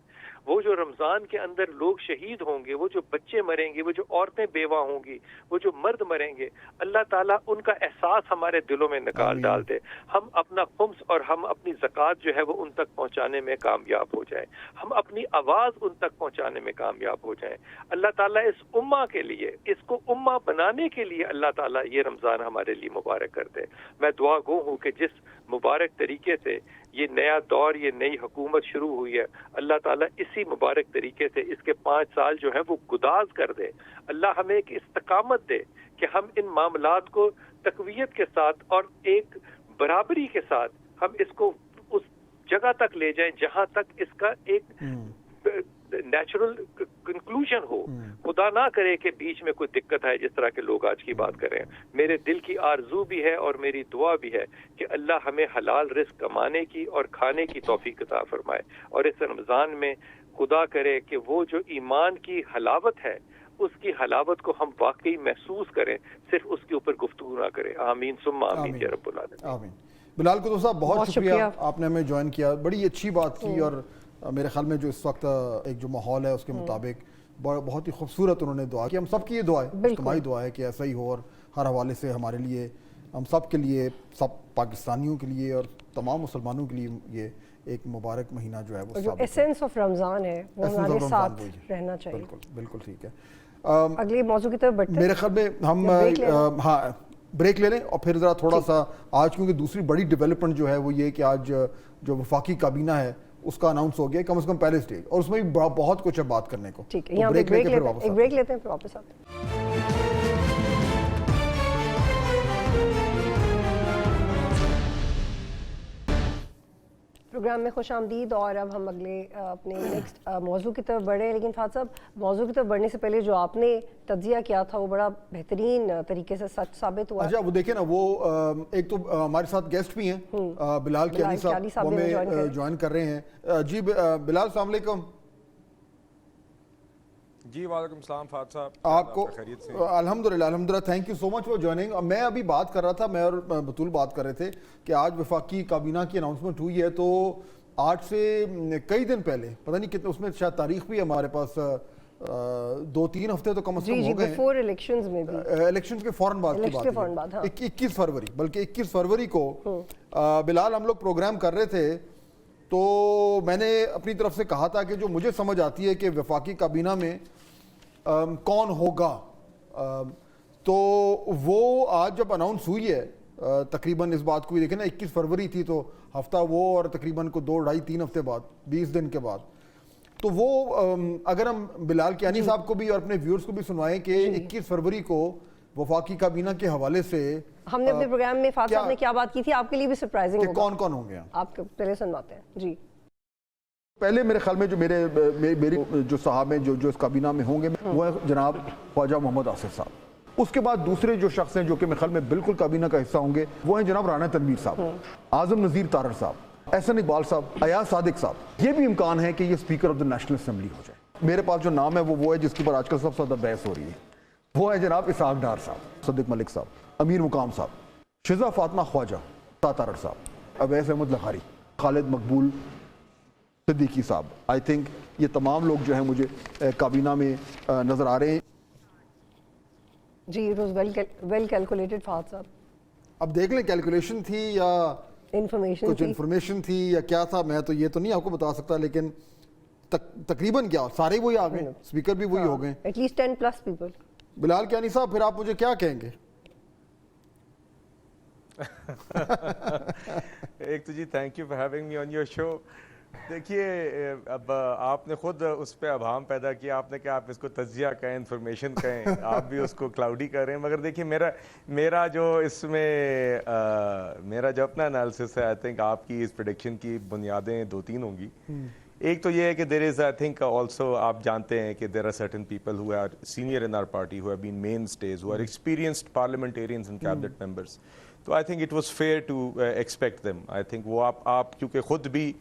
وہ جو رمضان کے اندر لوگ شہید ہوں گے، وہ جو بچے مریں گے، وہ جو عورتیں بیوہ ہوں گی، وہ جو مرد مریں گے، اللہ تعالیٰ ان کا احساس ہمارے دلوں میں نکال ڈال دے، ہم اپنا خمس اور ہم اپنی زکوٰۃ جو ہے وہ ان تک پہنچانے میں کامیاب ہو جائیں، ہم اپنی آواز ان تک پہنچانے میں کامیاب ہو جائیں۔ اللہ تعالیٰ اس امہ کے لیے، اس کو امہ بنانے کے لیے اللہ تعالیٰ یہ رمضان ہمارے لیے مبارک کر دے۔ میں دعا گو ہوں کہ جس مبارک طریقے سے یہ نیا دور، یہ نئی حکومت شروع ہوئی ہے، اللہ تعالیٰ اسی مبارک طریقے سے اس کے 5 سال جو ہے وہ گداز کر دے۔ اللہ ہمیں ایک استقامت دے کہ ہم ان معاملات کو تقویت کے ساتھ اور ایک برابری کے ساتھ ہم اس کو اس جگہ تک لے جائیں جہاں تک اس کا ایک نیچرل کنکلوژن ہو۔ خدا نہ کرے کہ بیچ میں کوئی دقت ہے جس طرح کے لوگ آج کی بات کر رہے ہیں۔ میرے دل کی آرزو بھی ہے اور میری دعا بھی ہے کہ اللہ ہمیں حلال رزق کمانے کی اور کھانے کی توفیق عطا فرمائے، اور اس رمضان میں خدا کرے کہ وہ جو ایمان کی حلاوت ہے اس کی حلاوت کو ہم واقعی محسوس کریں، صرف اس کے اوپر گفتگو نہ کریں۔ آمین ثم آمین یا رب العالمین۔ آمین۔ بلال قطب صاحب بہت شکریہ، آپ نے ہمیں جوائن کیا، بڑی اچھی بات کی، اور میرے خیال میں جو اس وقت ایک جو ماحول ہے اس کے مطابق بہت ہی خوبصورت انہوں نے دعا کی۔ ہم سب کی یہ دعا ہے، اجتماعی دعا ہے کہ ایسا ہی ہو، اور ہر حوالے سے ہمارے لیے، ہم سب کے لیے، سب پاکستانیوں کے لیے اور تمام مسلمانوں کے لیے یہ ایک مبارک مہینہ جو ہے وہ جو ایسنس آف رمضان ہے وہ ہمارے ساتھ رہنا چاہیے۔ بالکل بالکل ٹھیک ہے۔ اگلی موضوع کی طرف بڑھتے ہیں۔ میرے خیال میں ہم ہاں بریک لے لیں، اور پھر ذرا تھوڑا سا آج کیونکہ دوسری بڑی ڈیولپمنٹ جو ہے وہ یہ کہ آج جو وفاقی کابینہ ہے اس کا اناؤنس ہو گیا کم از کم پہلے سٹیج, اور اس میں بھی بہت کچھ ہے بات کرنے کو. ٹھیک ہے, یہاں پہ بریک لیتے ہیں پھر واپس آتے ہیں. پروگرام میں خوش آمدید, اور اب ہم اگلے اپنے نیکسٹ موضوع کی طرف بڑھے ہیں. لیکن فہد صاحب, موضوع کی طرف بڑھنے سے پہلے جو آپ نے تجزیہ کیا تھا وہ بڑا بہترین طریقے سے سچ ثابت ہوا. اچھا وہ دیکھیں نا, وہ ایک تو ہمارے ساتھ گیسٹ بھی ہیں بلال کیانی صاحب, وہ ہمیں جوائن کر رہے ہیں. جی بلال, السلام علیکم. جی وعلیکم السلام فہد صاحب, آپ کو الحمدللہ thank you so much for joining. میں ابھی بات کر رہا تھا, میں اور بطول بات کر رہے تھے کہ آج وفاقی کابینہ کی اناؤنسمنٹ ہوئی ہے, تو آج سے کئی دن پہلے, پتہ نہیں کتنے, اس میں شاید تاریخ بھی ہمارے پاس 2-3 ہفتے تو کم از کم ہو گئے ہیں الیکشنز میں بھی, الیکشنز کے فوراً بعد کی بات ہے, 21 فروری, بلکہ 21 فروری کو بلال ہم لوگ پروگرام کر رہے تھے, تو میں نے اپنی طرف سے کہا تھا کہ جو مجھے سمجھ آتی ہے کہ وفاقی کابینہ میں کون ہوگا, تو وہ آج جب اناؤنس ہوئی ہے, تقریباً اس بات کو بھی دیکھیں نا, 21 فروری تھی تو ہفتہ وہ, اور تقریباً کو 2-2.5-3 ہفتے بعد, 20 دن کے بعد, تو وہ اگر ہم بلال کیانی صاحب کو بھی اور اپنے ویورز کو بھی سنوائیں کہ 21 فروری کو وفاقی کابینہ کے حوالے سے ہم نے اپنے پروگرام میں فہد صاحب نے کیا بات کی تھی, آپ کے لیے بھی سرپرائزنگ ہوگا, کون کون ہوں گے, آپ پہلے سنواتے ہیں. جی پہلے میرے خیال میں جو میری جو صاحب ہیں جو اس کابینہ میں ہوں گے وہ ہے جناب خواجہ محمد آصف صاحب. اس کے بعد دوسرے جو شخص ہیں جو کہ میرے خیال میں بالکل کابینہ کا حصہ ہوں گے وہ ہیں جناب رانا تنویر صاحب, اعظم نذیر تارڑ صاحب, احسن اقبال صاحب, ایاز صادق صاحب. یہ بھی امکان ہے کہ یہ speaker of the national assembly ہو جائے. میرے پاس جو نام ہے وہ ہے جس کے اوپر آج کل سب سے زیادہ بحث ہو رہی ہے, وہ ہے جناب اسحاق ڈار صاحب, صدیق ملک صاحب, امیر مقام صاحب, شزا فاطمہ خواجہ تارڑ صاحب, اویس احمد لغاری, خالد مقبول صدیقی صاحب. آئی تھنک یہ تمام لوگ جو ہیں مجھے کابینہ میں نظر آ رہے ہیں. جی it was well calculated Fahad صاحب. اب دیکھ لیں کیلکولیشن تھی یا کچھ انفارمیشن تھی یا کیا تھا, میں تو یہ تو نہیں آپ کو بتا سکتا, لیکن تقریباً کیا سارے وہی آ گئے, اسپیکر بھی وہی ہو گئے, at least 10+ people. Bilal Kiani صاحب, پھر آپ مجھے کیا کہیں گے؟ ایک تو جی thank you for having me on your show. دیکھیے اب آپ نے خود اس پہ ابہام پیدا کیا, آپ نے کہا آپ اس کو تجزیہ کہیں, انفارمیشن کہیں, آپ بھی اس کو کلاؤڈی کر رہے ہیں. مگر دیکھیے میرا جو اس میں میرا جو اپنا انالیسس ہے, آئی تھنک آپ کی اس پریڈکشن کی بنیادیں 2-3 ہوں گی. ایک تو یہ ہے کہ دیر از آئی تھنک آلسو, آپ جانتے ہیں کہ there are certain people who are senior in our party, who have been ministers, who are experienced parliamentarians and cabinet members. تو I think it was fair to expect them. I think وہ آپ کیونکہ خود بھی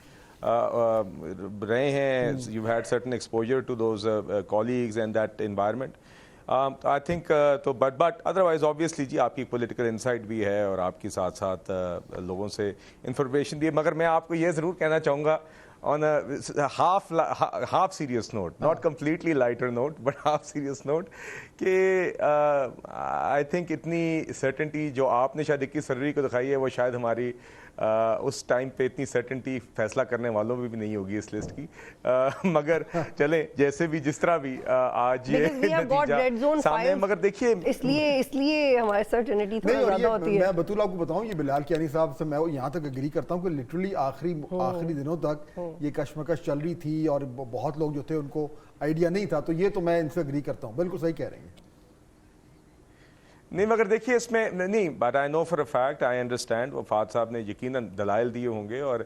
رہے ہیں, you had certain exposure to those colleagues and that environment. I think تو but otherwise obviously جی آپ کی پولیٹیکل انسائٹ بھی ہے اور آپ کے ساتھ ساتھ لوگوں سے انفارمیشن بھی ہے. مگر میں آپ کو یہ ضرور کہنا چاہوں گا on a half serious note, not completely lighter note, but half serious note, کہ I think اتنی certainty جو آپ نے شاید 21 فروری کو دکھائی ہے وہ شاید ہماری اس ٹائم پہ اتنی certainty فیصلہ کرنے والوں میں بھی نہیں ہوگی اس لسٹ کی. مگر چلیں جیسے بھی جس طرح بھی آج یہ نتیجہ سامنے, مگر دیکھیے اس لیے ہماری certainty تھوڑا زیادہ ہوتی ہے. میں بطول آپ کو بتاؤں, یہ بلال کیانی صاحب سے میں یہاں تک اگری کرتا ہوں کہ لٹرلی آخری دنوں تک یہ کشمکش چل رہی تھی اور بہت لوگ جو تھے ان کو آئیڈیا نہیں تھا, تو یہ تو میں ان سے اگری کرتا ہوں, بالکل صحیح کہہ رہے ہیں. نہیں مگر دیکھیے اس میں نہیں, but I know for a fact, I understand, وہ فہد صاحب نے یقیناً دلائل دیے ہوں گے, اور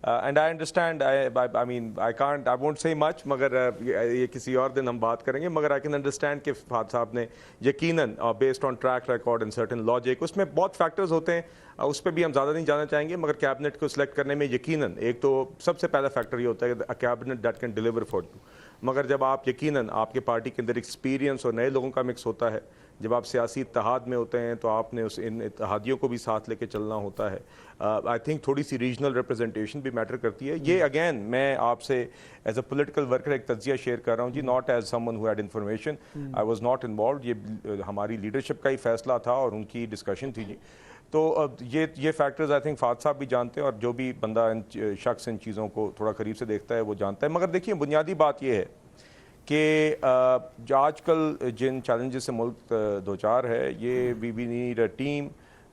and I understand, I mean I won't say much, مگر یہ کسی اور دن ہم بات کریں گے. مگر آئی کین انڈرسٹینڈ کہ فہد صاحب نے یقیناً based on track record and certain logic, اس میں بہت فیکٹرز ہوتے ہیں, اس پہ بھی ہم زیادہ نہیں جانا چاہیں گے. مگر کیبنٹ کو سلیکٹ کرنے میں یقیناً ایک تو سب سے پہلا فیکٹر یہ ہوتا ہے کہ cabinet that can deliver for you. مگر جب آپ یقیناً آپ کے پارٹی کے اندر ایکسپیرینس اور نئے لوگوں کا مکس ہوتا ہے, جب آپ سیاسی اتحاد میں ہوتے ہیں تو آپ نے ان اتحادیوں کو بھی ساتھ لے کے چلنا ہوتا ہے. آئی تھنک تھوڑی سی ریجنل ریپرزنٹیشن بھی میٹر کرتی ہے. یہ اگین میں آپ سے ایز اے پولیٹیکل ورکر ایک تجزیہ شیئر کر رہا ہوں جی, not as someone who had information, I was not involved. یہ ہماری لیڈرشپ کا ہی فیصلہ تھا اور ان کی ڈسکشن تھی جی. تو یہ فیکٹرز آئی تھنک فہد صاحب بھی جانتے ہیں, اور جو بھی بندہ شخص ان چیزوں کو تھوڑا قریب سے دیکھتا ہے وہ جانتا ہے. مگر دیکھیے بنیادی بات یہ ہے کہ جو آج کل جن چیلنجز سے ملک دوچار ہے, یہ we need a team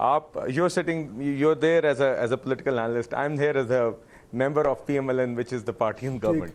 you're there as a political analyst, I'm here as a member of PMLN, which is the party in government,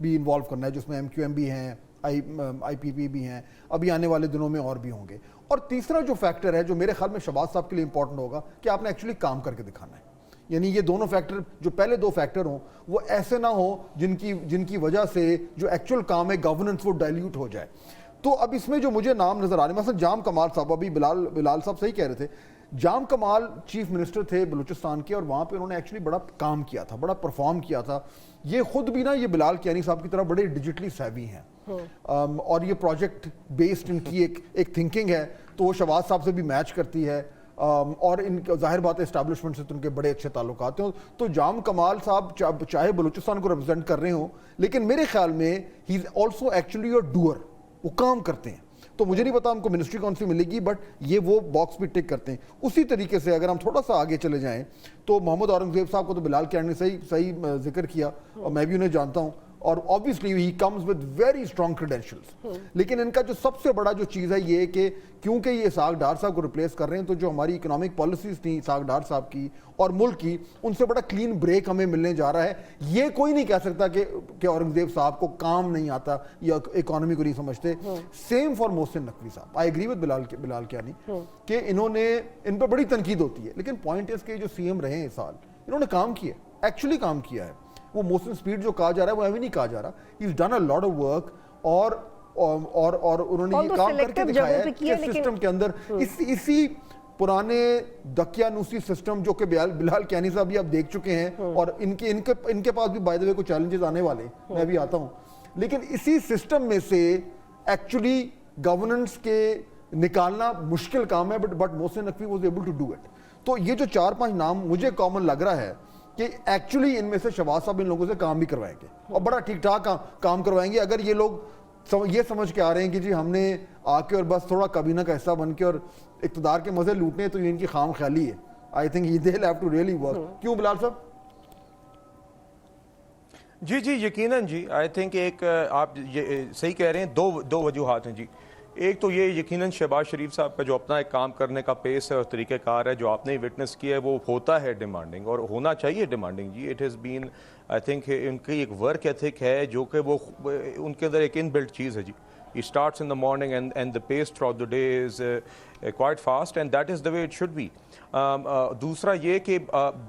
بھی انوالو کرنا ہے جس میں MQM بھی ہیں, IPP بھی ہیں, ابھی آنے والے دنوں میں اور بھی ہوں گے. اور تیسرا جو فیکٹر ہے جو میرے خیال میں شہباز صاحب کے لیے امپورٹنٹ ہوگا کہ آپ نے ایکچولی کام کر کے دکھانا ہے. یعنی یہ دونوں فیکٹر, جو پہلے 2 فیکٹر ہوں وہ ایسے نہ ہوں جن کی وجہ سے جو ایکچوئل کام ہے گورننس وہ ڈائلیوٹ ہو جائے. تو اب اس میں جو مجھے نام نظر آ رہے ہیں, مثلا جام کمال صاحب, ابھی بلال صاحب صحیح کہہ رہے تھے, جام کمال چیف منسٹر تھے بلوچستان کے, اور وہاں پہ انہوں نے ایکچولی بڑا کام کیا تھا, بڑا پرفارم کیا تھا. یہ خود بھی نا یہ بلال کیانی صاحب کی طرح بڑے ڈیجیٹلی سیوی ہیں, اور یہ پروجیکٹ بیسڈ ان کی ایک تھنکنگ ہے, تو وہ شہباز صاحب سے بھی میچ کرتی ہے, اور ان ظاہر بات ہے اسٹیبلشمنٹ سے تو ان کے بڑے اچھے تعلقات ہیں. تو جام کمال صاحب چاہے بلوچستان کو ریپرزینٹ کر رہے ہوں, لیکن میرے خیال میں he is also actually a doer, وہ کام کرتے ہیں. تو مجھے نہیں پتا ہم کو منسٹری کون سی ملے گی, بٹ یہ وہ باکس بھی ٹک کرتے ہیں. اسی طریقے سے اگر ہم تھوڑا سا آگے چلے جائیں تو محمد اورنگزیب صاحب کو تو بلال کیانی نے صحیح ذکر کیا, اور میں بھی انہیں جانتا ہوں, اور obviously he comes with very strong credentials. لیکن ان کا جو سب سے بڑا جو چیز ہے یہ کہ کیونکہ یہ اسحاق ڈار صاحب کو ریپلیس کر رہے ہیں, تو جو ہماری اکنامک پالیسیز تھیں اسحاق ڈار صاحب کی اور ملک کی, ان سے بڑا کلین بریک ہمیں ملنے جا رہا ہے. یہ کوئی نہیں کہہ سکتا کہ اورنگزیب صاحب کو کام نہیں آتا یا اکانومی کو نہیں سمجھتے. سیم فار محسن نقوی صاحب. آئی ایگری ود بلال کیانی کہ ان پہ بڑی تنقید ہوتی ہے, لیکن پوائنٹ اس کے جو CM رہے ہیں اس سال, انہوں نے کام کیا, ایکچولی کام کیا ہے. وہ موشن سپیڈ جو کہا جا رہا ہے وہ ایوی نہیں کہا جا رہا, he's done a lot of work, اور انہوں نے یہ کام کر کے دکھایا ہے کہ سسٹم کے اندر اسی پرانے دقیانوسی سسٹم جو کہ بلال کیانی صاحب بھی آپ دیکھ چکے ہیں, اور ان کے پاس بھی بائی دی وے کوئی چیلنجز آنے والے, میں بھی آتا ہوں, لیکن اسی سسٹم میں سے ایکچولی گورننس کے نکالنا مشکل کام ہے, but Mohsin Naqvi was able to do it. تو یہ جو 4-5 نام مجھے کامن لگ رہا ہے کہ ایکچولی ان میں سے شہباز صاحب ان لوگوں سے کام بھی کروائیں گے, اور بڑا ٹھیک ٹھاک کام کروائیں گے. اگر یہ لوگ یہ سمجھ کے آ رہے ہیں کہ جی ہم نے آ کے اور بس تھوڑا کابینہ کا حصہ بن کے اور اقتدار کے مزے لوٹنے ہیں, تو یہ ان کی خام خیالی ہے. I think they'll have to really work. کیوں بلال صاحب؟ جی یقیناً جی, آئی تھنک ایک آپ صحیح کہہ رہے ہیں, دو وجوہات ہیں جی. ایک تو یہ یقیناً شہباز شریف صاحب کا جو اپنا ایک کام کرنے کا پیس ہے اور طریقہ کار ہے جو آپ نے وٹنس کیا ہے, وہ ہوتا ہے ڈیمانڈنگ, اور ہونا چاہیے ڈیمانڈنگ جی. It has been, I think ان کی ایک ورک ایتھک ہے جو کہ وہ ان کے اندر ایک ان بلٹ چیز ہے جی. He starts in the morning and the pace throughout the day is quite fast, and that is the way it should be. دوسرا یہ کہ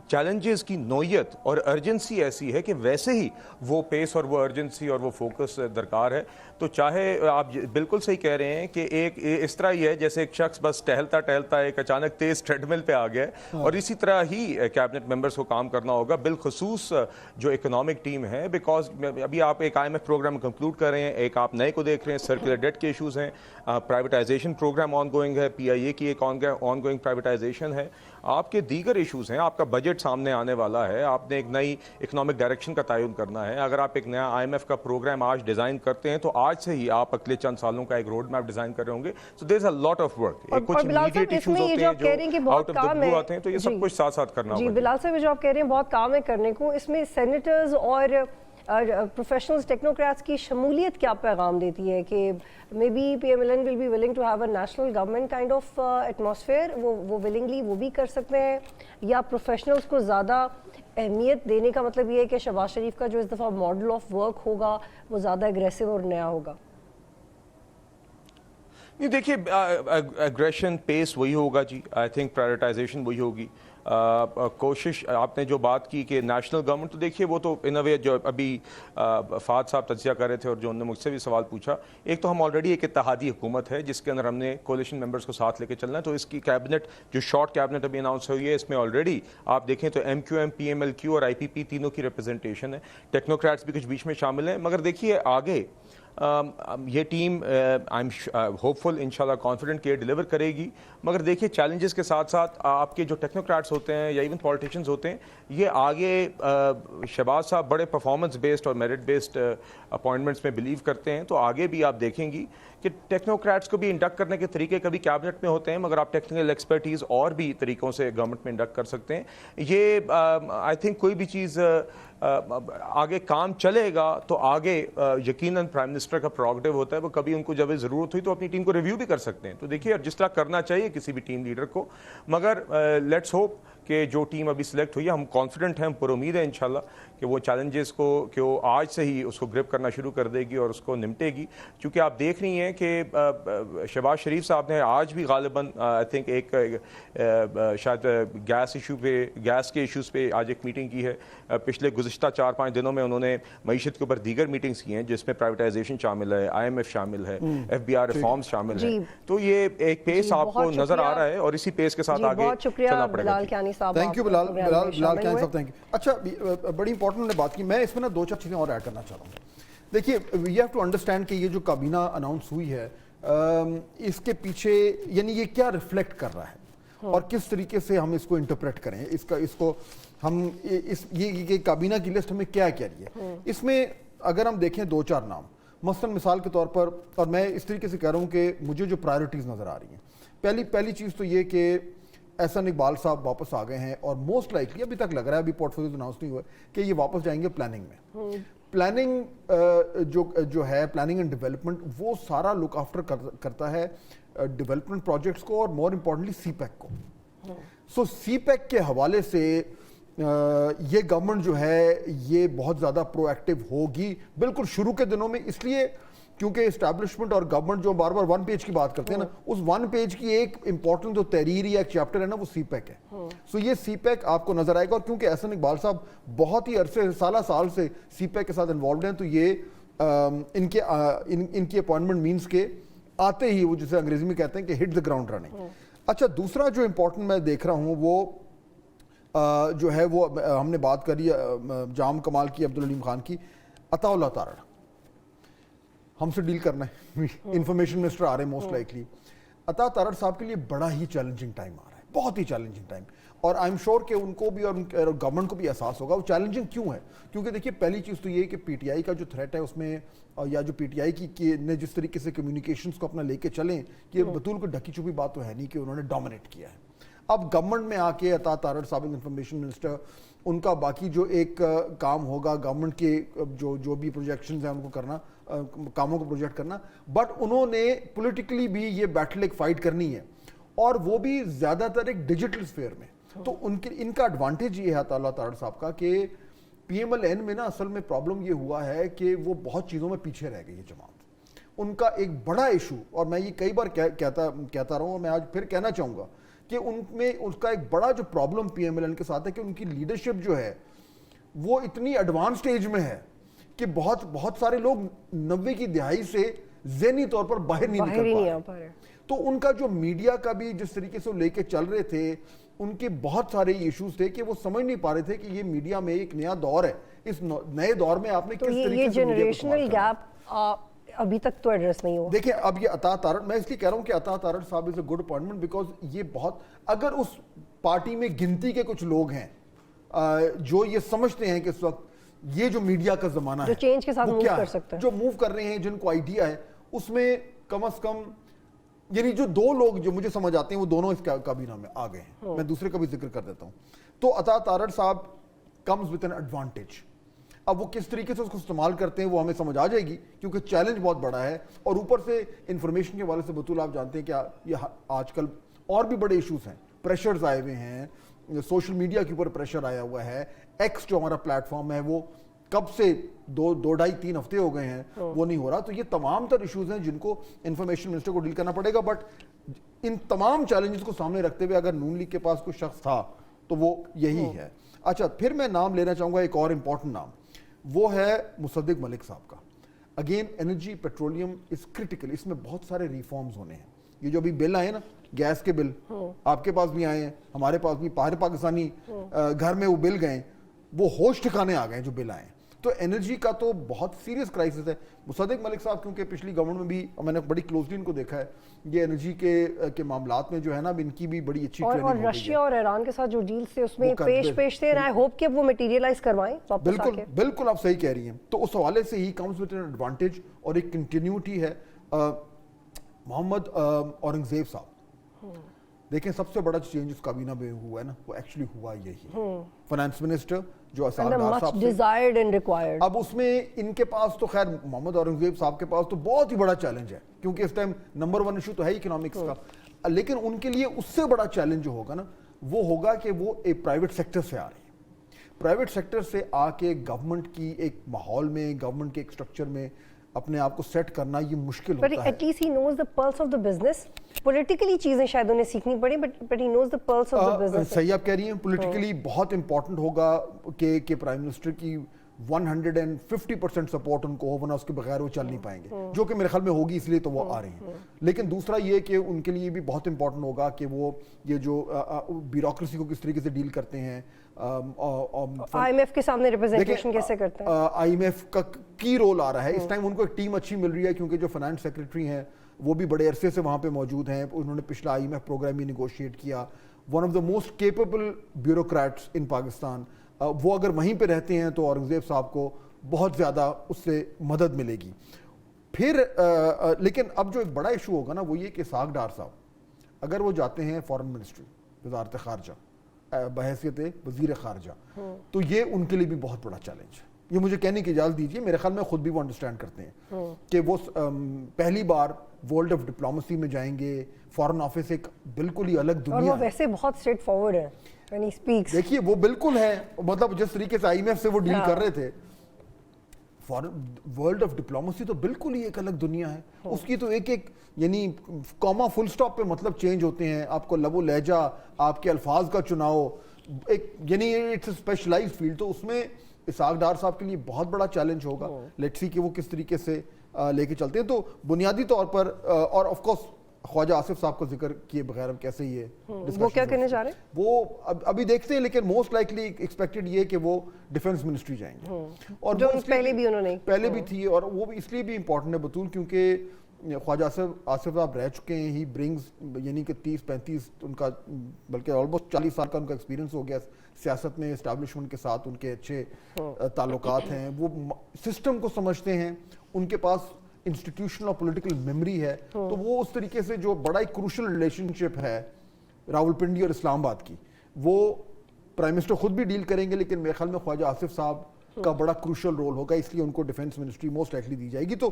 چیلنجز کی نوعیت اور ارجنسی ایسی ہے کہ ویسے ہی وہ پیس اور وہ ارجنسی اور وہ فوکس درکار ہے. تو چاہے آپ بالکل صحیح کہہ رہے ہیں کہ ایک اس طرح ہی ہے جیسے ایک شخص بس ٹہلتا ایک اچانک تیز ٹریڈ مل پہ آ گیا ہے, اور اسی طرح ہی کیبنٹ ممبرز کو کام کرنا ہوگا, بالخصوص جو اکنامک ٹیم ہے. بیکاز ابھی آپ ایک IMF پروگرام کنکلوڈ کر رہے ہیں, ایک آپ نئے کو دیکھ رہے ہیں, سرکولر ڈیٹ کے ایشوز ہیں, پرائیویٹائزیشن پروگرام آن گوئنگ ہے, PIA کی ایک آن گوئنگ پرائیویٹائزیشن ہے, آپ کے دیگر ایشوز ہیں, آپ کا بجٹ سامنے آنے والا ہے, آپ نے ایک نئی اکنامک ڈائریکشن کا تعین کرنا ہے. اگر آپ ایک نیا IMF کا پروگرام آج ڈیزائن کرتے ہیں تو آج سے ہی آپ اگلے چند سالوں کا ایک روڈ میپ ڈیزائن کر رہے ہوں گے. سو دیر از اے لاٹ آف ورک. کچھ امیڈیٹ ایشوز ہوتے ہیں جو آؤٹ آف دا بلو آتے ہیں, تو یہ سب کچھ ساتھ ساتھ کرنا ہوگا. جی بلال صاحب, جو آپ کہہ رہے ہیں بہت کام ہے کرنے کو, اس میں سینیٹرز اور پروفیشنلز ٹیکنوکریٹس کی شمولیت کیا پیغام دیتی ہے کہ maybe PMLN will be willing to have a national government kind of atmosphere, وہ ولنگلی وہ بھی کر سکتے ہیں, یا پروفیشنلز کو زیادہ اہمیت دینے کا مطلب یہ ہے کہ شہباز شریف کا جو اس دفعہ ماڈل آف ورک ہوگا وہ زیادہ اگریسو اور نیا ہوگا؟ نہیں دیکھیے, اگریشن پیس وہی ہوگا جی. آئی تھنک پرائیورٹائزیشن وہی ہوگی. کوشش آپ نے جو بات کی کہ نیشنل گورنمنٹ, تو دیکھیے وہ تو ان اے وے جو ابھی فہد صاحب تجزیہ کر رہے تھے اور جو انہوں نے مجھ سے بھی سوال پوچھا, ایک تو ہم آلریڈی ایک اتحادی حکومت ہے جس کے اندر ہم نے کولیشن ممبرز کو ساتھ لے کے چلنا ہے. تو اس کی کیبنٹ جو شارٹ کیبنٹ ابھی اناؤنس ہوئی ہے, اس میں آلریڈی آپ دیکھیں تو MQM, PMLQ اور IPP تینوں کی ریپرزنٹیشن ہے. ٹیکنوکریٹس بھی کچھ بیچ میں شامل ہیں. مگر دیکھیے آگے یہ ٹیم آئی ایم ہوپ فل انشاءاللہ کانفیڈنٹ کہ ڈیلیور کرے گی. مگر دیکھیے چیلنجز کے ساتھ ساتھ آپ کے جو ٹیکنوکریٹس ہوتے ہیں یا ایون پولیٹیشنز ہوتے ہیں, یہ آگے شہباز صاحب بڑے پرفارمنس بیسڈ اور میرٹ بیسڈ اپوائنٹمنٹس میں بلیو کرتے ہیں. تو آگے بھی آپ دیکھیں گی کہ ٹیکنوکریٹس کو بھی انڈکٹ کرنے کے طریقے کبھی کیبنٹ میں ہوتے ہیں, مگر آپ ٹیکنیکل ایکسپرٹیز اور بھی طریقوں سے گورنمنٹ میں انڈکٹ کر سکتے ہیں. یہ آئی تھنک کوئی بھی چیز آگے کام چلے گا تو آگے یقیناً پرائم منسٹر کا پروگیٹو ہوتا ہے، وہ کبھی ان کو جب ضرورت ہوئی تو اپنی ٹیم کو ریویو بھی کر سکتے ہیں. تو دیکھیے جس طرح کرنا چاہیے کسی بھی ٹیم لیڈر کو، مگر لیٹس ہوپ کہ جو ٹیم ابھی سلیکٹ ہوئی ہے، ہم کانفیڈنٹ ہیں، ہم پر امید ہیں انشاءاللہ کہ وہ چیلنجز کو کہ وہ آج سے ہی اس کو گرپ کرنا شروع کر دے گی اور اس کو نمٹے گی. چونکہ آپ دیکھ رہی ہیں کہ شہباز شریف صاحب نے آج بھی غالباً آئی تھنک ایک شاید گیس ایشو پہ، گیس کے ایشوز پہ آج ایک میٹنگ کی ہے. پچھلے گزشتہ 4-5 دنوں میں انہوں نے معیشت کے اوپر دیگر میٹنگز کی ہیں جس میں پرائیویٹائزیشن شامل ہے، IMF شامل ہے، FBR ریفارمز شامل ہیں. تو یہ ایک پیس آپ کو نظر آ رہا ہے اور اسی پیس کے ساتھ آگے چلنا پڑے گا. تھینک یو بلال کیانی صاحب، تھینک یو. اچھا بڑی امپورٹنٹ نے بات کی، میں اس میں نا 2-4 چیزیں اور ایڈ کرنا چاہ رہا ہوں. دیکھیے وی ہیو ٹو انڈرسٹینڈ کہ یہ جو کابینہ اناؤنس ہوئی ہے اس کے پیچھے یعنی یہ کیا ریفلیکٹ کر رہا ہے اور کس طریقے سے ہم اس کو انٹرپریٹ کریں، اس کو ہم یہ کابینہ کی لسٹ ہمیں کیا کہہ رہی ہے. اس میں اگر ہم دیکھیں 2-4 نام مثلاً مثال کے طور پر، اور میں اس طریقے سے کہہ رہا ہوں کہ مجھے جو پرائیورٹیز نظر آ رہی ہیں، پہلی چیز تو یہ کہ احسن اقبال صاحب واپس آ گئے ہیں اور موسٹ لائکلی ابھی تک لگ رہا ہے، ابھی پورٹ فولیو اناؤنس نہیں ہوا کہ یہ واپس جائیں گے پلاننگ میں. پلاننگ جو ہے پلاننگ اینڈ ڈیولپمنٹ، وہ سارا لک آفٹر کرتا ہے ڈیولپمنٹ پروجیکٹس کو اور مور امپورٹنٹلی سی پیک کو. سو سی پیک کے حوالے سے یہ گورنمنٹ جو ہے یہ بہت زیادہ پرو ایکٹیو ہوگی بالکل شروع کے دنوں میں، اس لیے کیونکہ اسٹیبلشمنٹ اور گورنمنٹ جو بار بار 1 پیج کی بات کرتے ہیں نا، اس 1 پیج کی ایک امپورٹنٹ جو تحریر یا ایک چیپٹر ہے نا وہ سی پیک ہے. سو یہ سی پیک آپ کو نظر آئے گا، اور کیونکہ احسن اقبال صاحب بہت ہی عرصے سال سے سی پیک کے ساتھ انوالوڈ ہیں، تو یہ ان کی اپوائنٹمنٹ مینس کے آتے ہی وہ جسے انگریزی میں کہتے ہیں کہ ہٹ دا گراؤنڈ رننگ. اچھا دوسرا جو امپورٹنٹ میں دیکھ رہا ہوں وہ جو ہے وہ ہم نے بات کری جام کمال کی، عبدالحلیم خان کی. عطا اللہ تارڑ ہم سے ڈیل کرنا ہے، انفارمیشن منسٹر آ رہے ہیں موسٹ لائکلی. عطا تارڑ صاحب کے لیے بڑا ہی چیلنجنگ ٹائم آ رہا ہے، بہت ہی چیلنجنگ ٹائم، اور آئی ایم شیور کہ ان کو بھی اور گورنمنٹ کو بھی احساس ہوگا. وہ چیلنجنگ کیوں ہے؟ کیونکہ دیکھیے پہلی چیز تو یہ کہ پی ٹی آئی کا جو تھریٹ ہے اس میں، یا جو پی ٹی آئی کی نے جس طریقے سے کمیونیکیشنز کو اپنا لے کے چلیں، کہ بطول کو ڈھکی چھپی بات تو ہے نہیں کہ انہوں نے ڈومینیٹ کیا ہے. اب گورنمنٹ میں آ کے عطا تارڑ صاحب انفارمیشن منسٹر، ان کا باقی جو ایک کام ہوگا گورنمنٹ کے جو بھی پروجیکشنز ہیں ان کو کرنا، کاموں کو پروجیکٹ کرنا، بٹ انہوں نے پولیٹیکلی بھی یہ بیٹل ایک فائٹ کرنی ہے، اور وہ بھی زیادہ تر ایک ڈیجیٹل سفیئر میں. تو ان کا ایڈوانٹیج یہ ہے عطا اللہ تارڑ صاحب کا کہ پی ایم ایل این میں نا اصل میں پرابلم یہ ہوا ہے کہ وہ بہت چیزوں میں پیچھے رہ گئی ہے جماعت. ان کا ایک بڑا ایشو، اور میں یہ کئی بار کہتا رہا ہوں اور میں آج پھر کہنا چاہوں گا کہ ان میں اس کا ایک بڑا جو problem P M L N کے ساتھ ہے کہ ان کی لیڈرشپ جو ہے وہ اتنی ایڈوانس سٹیج میں ہے کہ بہت سارے لوگ 90 کی دہائی سے ذہنی طور پر باہر نہیں نکل پا رہے. تو ان کا جو میڈیا کا بھی جس طریقے سے وہ لے کے چل رہے تھے، ان کے بہت سارے ایشوز تھے کہ وہ سمجھ نہیں پا رہے تھے کہ یہ میڈیا میں ایک نیا دور ہے، اس نئے دور میں آپ نے کس طریقے سے جنریشنل گیپ ابھی تک تو ایڈریس نہیں ہوا. دیکھیں اب یہ عطا تارڑ، میں اس لیے کہہ رہا ہوں کہ عطا تارڑ صاحب از اے گڈ اپوائنٹمنٹ بیکاز یہ بہت، اگر اس پارٹی میں گنتی کے کچھ لوگ ہیں جو یہ سمجھتے ہیں کہ اس وقت یہ جو میڈیا کا زمانہ ہے، جو چینج کے ساتھ موو کر سکتے ہیں، جو موو کر رہے ہیں، جن کو آئیڈیا ہے، اس میں کم از کم یعنی جو 2 لوگ جو مجھے سمجھ آتے ہیں وہ دونوں اس کابینہ میں آ گئے ہیں. میں دوسرے کا بھی ذکر کر دیتا ہوں. تو عطا تارڑ صاحب کمز وتھ این ایڈوانٹیج. اب وہ کس طریقے سے اس کو استعمال کرتے ہیں وہ ہمیں سمجھ آ جائے گی، کیونکہ چیلنج بہت بڑا ہے، اور اوپر سے انفارمیشن کے حوالے سے بطول آپ جانتے ہیں کہ یہ آج کل اور بھی بڑے ایشوز ہیں، پریشرز آئے ہوئے ہیں، سوشل میڈیا کے اوپر پریشر آیا ہوا ہے. ایکس جو ہمارا پلیٹ فارم ہے وہ کب سے 2-2.5-3 ہفتے ہو گئے ہیں وہ نہیں ہو رہا. تو یہ تمام تر ایشوز ہیں جن کو انفارمیشن منسٹر کو ڈیل کرنا پڑے گا. بٹ ان تمام چیلنجز کو سامنے رکھتے ہوئے اگر نون لیگ کے پاس کوئی شخص تھا تو وہ یہی ہے. اچھا پھر میں نام لینا چاہوں گا ایک اور امپورٹنٹ نام، وہ ہے مصدق ملک صاحب کا. اگین انرجی پیٹرولیم از کرٹیکل. اس میں بہت سارے ریفارمز ہونے ہیں. یہ جو ابھی بل آئے نا گیس کے بل، آپ کے پاس بھی آئے ہیں، ہمارے پاس بھی، پاکستانی گھر میں وہ بل گئے، وہ ہوش ٹھکانے آ گئے جو بل آئے. تو انرجی کا تو بہت سیریس کرائسس ہے. مصدق ملک صاحب کیونکہ پچھلی گورنمنٹ میں بھی میں نے بڑی کلوزلی ان کو دیکھا ہے، یہ انرجی کے معاملات میں جو ہے نا ان کی بھی بڑی اچھی ٹریننگ ہو گئی ہے. اور رشیا اور ایران کے ساتھ جو ڈیلز تھے اس میں پیش تھے، آئی ہوپ کہ وہ میٹیریلائز کروائیں. بالکل آپ صحیح کہہ رہی ہیں. تو اس حوالے سے he comes with an advantage اور ایک کنٹینیوٹی ہے. محمد اورنگزیب صاحب دیکھیں سب سے بڑا چینج اس کابینہ میں ہوا ہے نا, وہ ایکچولی ہوا یہی فائنانس منسٹر جو اسحاق ڈار صاحب سے, اب اس میں ان کے پاس تو خیر محمد اورنگزیب صاحب کے پاس تو بہت ہی بڑا چیلنج ہے, کیونکہ اس ٹائم نمبر 1 ایشو تو ہے اکنامکس کا, لیکن ان کے لیے اس سے بڑا چیلنج جو ہوگا نا وہ ہوگا کہ وہ ایک پرائیویٹ سیکٹر سے آ رہی ہے, پرائیویٹ سیکٹر سے آ کے گورنمنٹ کی ایک ماحول میں, گورنمنٹ کے ایک اسٹرکچر میں اپنے آپ کو سیٹ کرنا یہ مشکل ہوتا ہے. But at least he knows the pulse of the business. Politically چیزیں شاید انہیں سیکھنی پڑی, but he knows the pulse of the business. صحیح آپ کہہ رہی ہیں, پولیٹیکلی بہت امپورٹنٹ ہوگا کہ پرائم منسٹر کی 150% سپورٹ ان کو ہو, ورنہ اس کے بغیر وہ چل نہیں پائیں گے, جو کہ میرے خیال میں ہوگی, اس لیے تو وہ آ رہے ہیں. لیکن دوسرا یہ کہ ان کے لیے بھی بہت امپورٹنٹ ہوگا کہ وہ یہ جو بیوروکریسی کو کس طریقے سے ڈیل کرتے ہیں, آئی ایم ایف کے سامنے ریپرزنٹیشن کیسے کرتے ہیں, آئی ایم ایف کا کی رول آ رہا ہے اس ٹائم. ان کو ایک ٹیم اچھی مل رہی ہے کیونکہ جو فائنانس سیکرٹری ہیں وہ بھی بڑے عرصے سے وہاں پہ موجود ہیں, انہوں نے پچھلا آئی ایم ایف پروگرام بھی نیگوشیٹ کیا. One of the most capable bureaucrats in Pakistan, وہ اگر وہیں پہ رہتے ہیں تو اورنگزیب صاحب کو بہت زیادہ اس سے مدد ملے گی. پھر لیکن اب جو ایک بڑا ایشو ہوگا نا وہ یہ کہ اسحاق ڈار صاحب اگر وہ جاتے ہیں فارن منسٹری, وزارت خارجہ بحیثیت وزیر خارجہ, تو یہ ان کے لیے بھی بہت بڑا چیلنج ہے. یہ مجھے کہنے کی اجازت دیجیے, میرے خیال میں خود بھی وہ انڈرسٹینڈ کرتے ہیں کہ وہ پہلی بار ورلڈ آف ڈپلومسی میں جائیں گے, فارن آفس ایک بالکل ہی الگ دنیا ہے. اور وہ ویسے بہت اسٹریٹ فارورڈ ہے when he speaks. دیکھیے وہ بالکل ہے, مطلب جس طریقے سے آئی ایم ایف سے وہ ڈیل کر رہے تھے, ورلڈ آف ڈپلومسی تو بالکل ہی ایک الگ دنیا ہے. اس کی تو ایک یعنی کاما فل سٹاپ پہ مطلب چینج ہوتے ہیں, آپ کو لب و لہجہ, آپ کے الفاظ کا چناؤ, ایک یعنی اٹس اے اسپیشلائزڈ فیلڈ. تو اس میں اسحاق ڈار صاحب کے لیے بہت بڑا چیلنج ہوگا. لیٹس سی کہ وہ کس طریقے سے لے کے چلتے ہیں. تو بنیادی طور پر اور آف کورس خواجہ آصف صاحب کا ذکر کیے بغیر ہم کیسے یہ وہ کیا کہنے چاہ رہے ہیں, وہ ابھی دیکھتے ہیں, لیکن موسٹ لائکلی ایکسپیکٹڈ یہ کہ وہ ڈیفنس منسٹری جائیں گے, اور جو پہلے بھی انہوں نے پہلے بھی تھی, اور وہ بھی اس لیے بھی امپورٹنٹ ہے بطول کیونکہ خواجہ آصف صاحب رہ چکے ہیں. ہی برنگز یعنی کہ 30-35 ان کا بلکہ آلموسٹ 40 سال کا ان کا ایکسپیرینس ہو گیا سیاست میں, اسٹیبلشمنٹ کے ساتھ ان کے اچھے تعلقات ہیں, وہ سسٹم کو سمجھتے ہیں, ان کے پاس انسٹیٹیوشنل اور پولیٹیکل میموری ہے. تو وہ اس طریقے سے جو بڑا ہی کروشل ریلیشن شپ ہے راولپنڈی اور اسلام آباد کی, وہ پرائم منسٹر خود بھی ڈیل کریں گے, لیکن میرے خیال میں خواجہ آصف صاحب کا بڑا کروشل رول ہوگا, اس لیے ان کو ڈیفنس منسٹری موسٹ لائکلی دی جائے گی. تو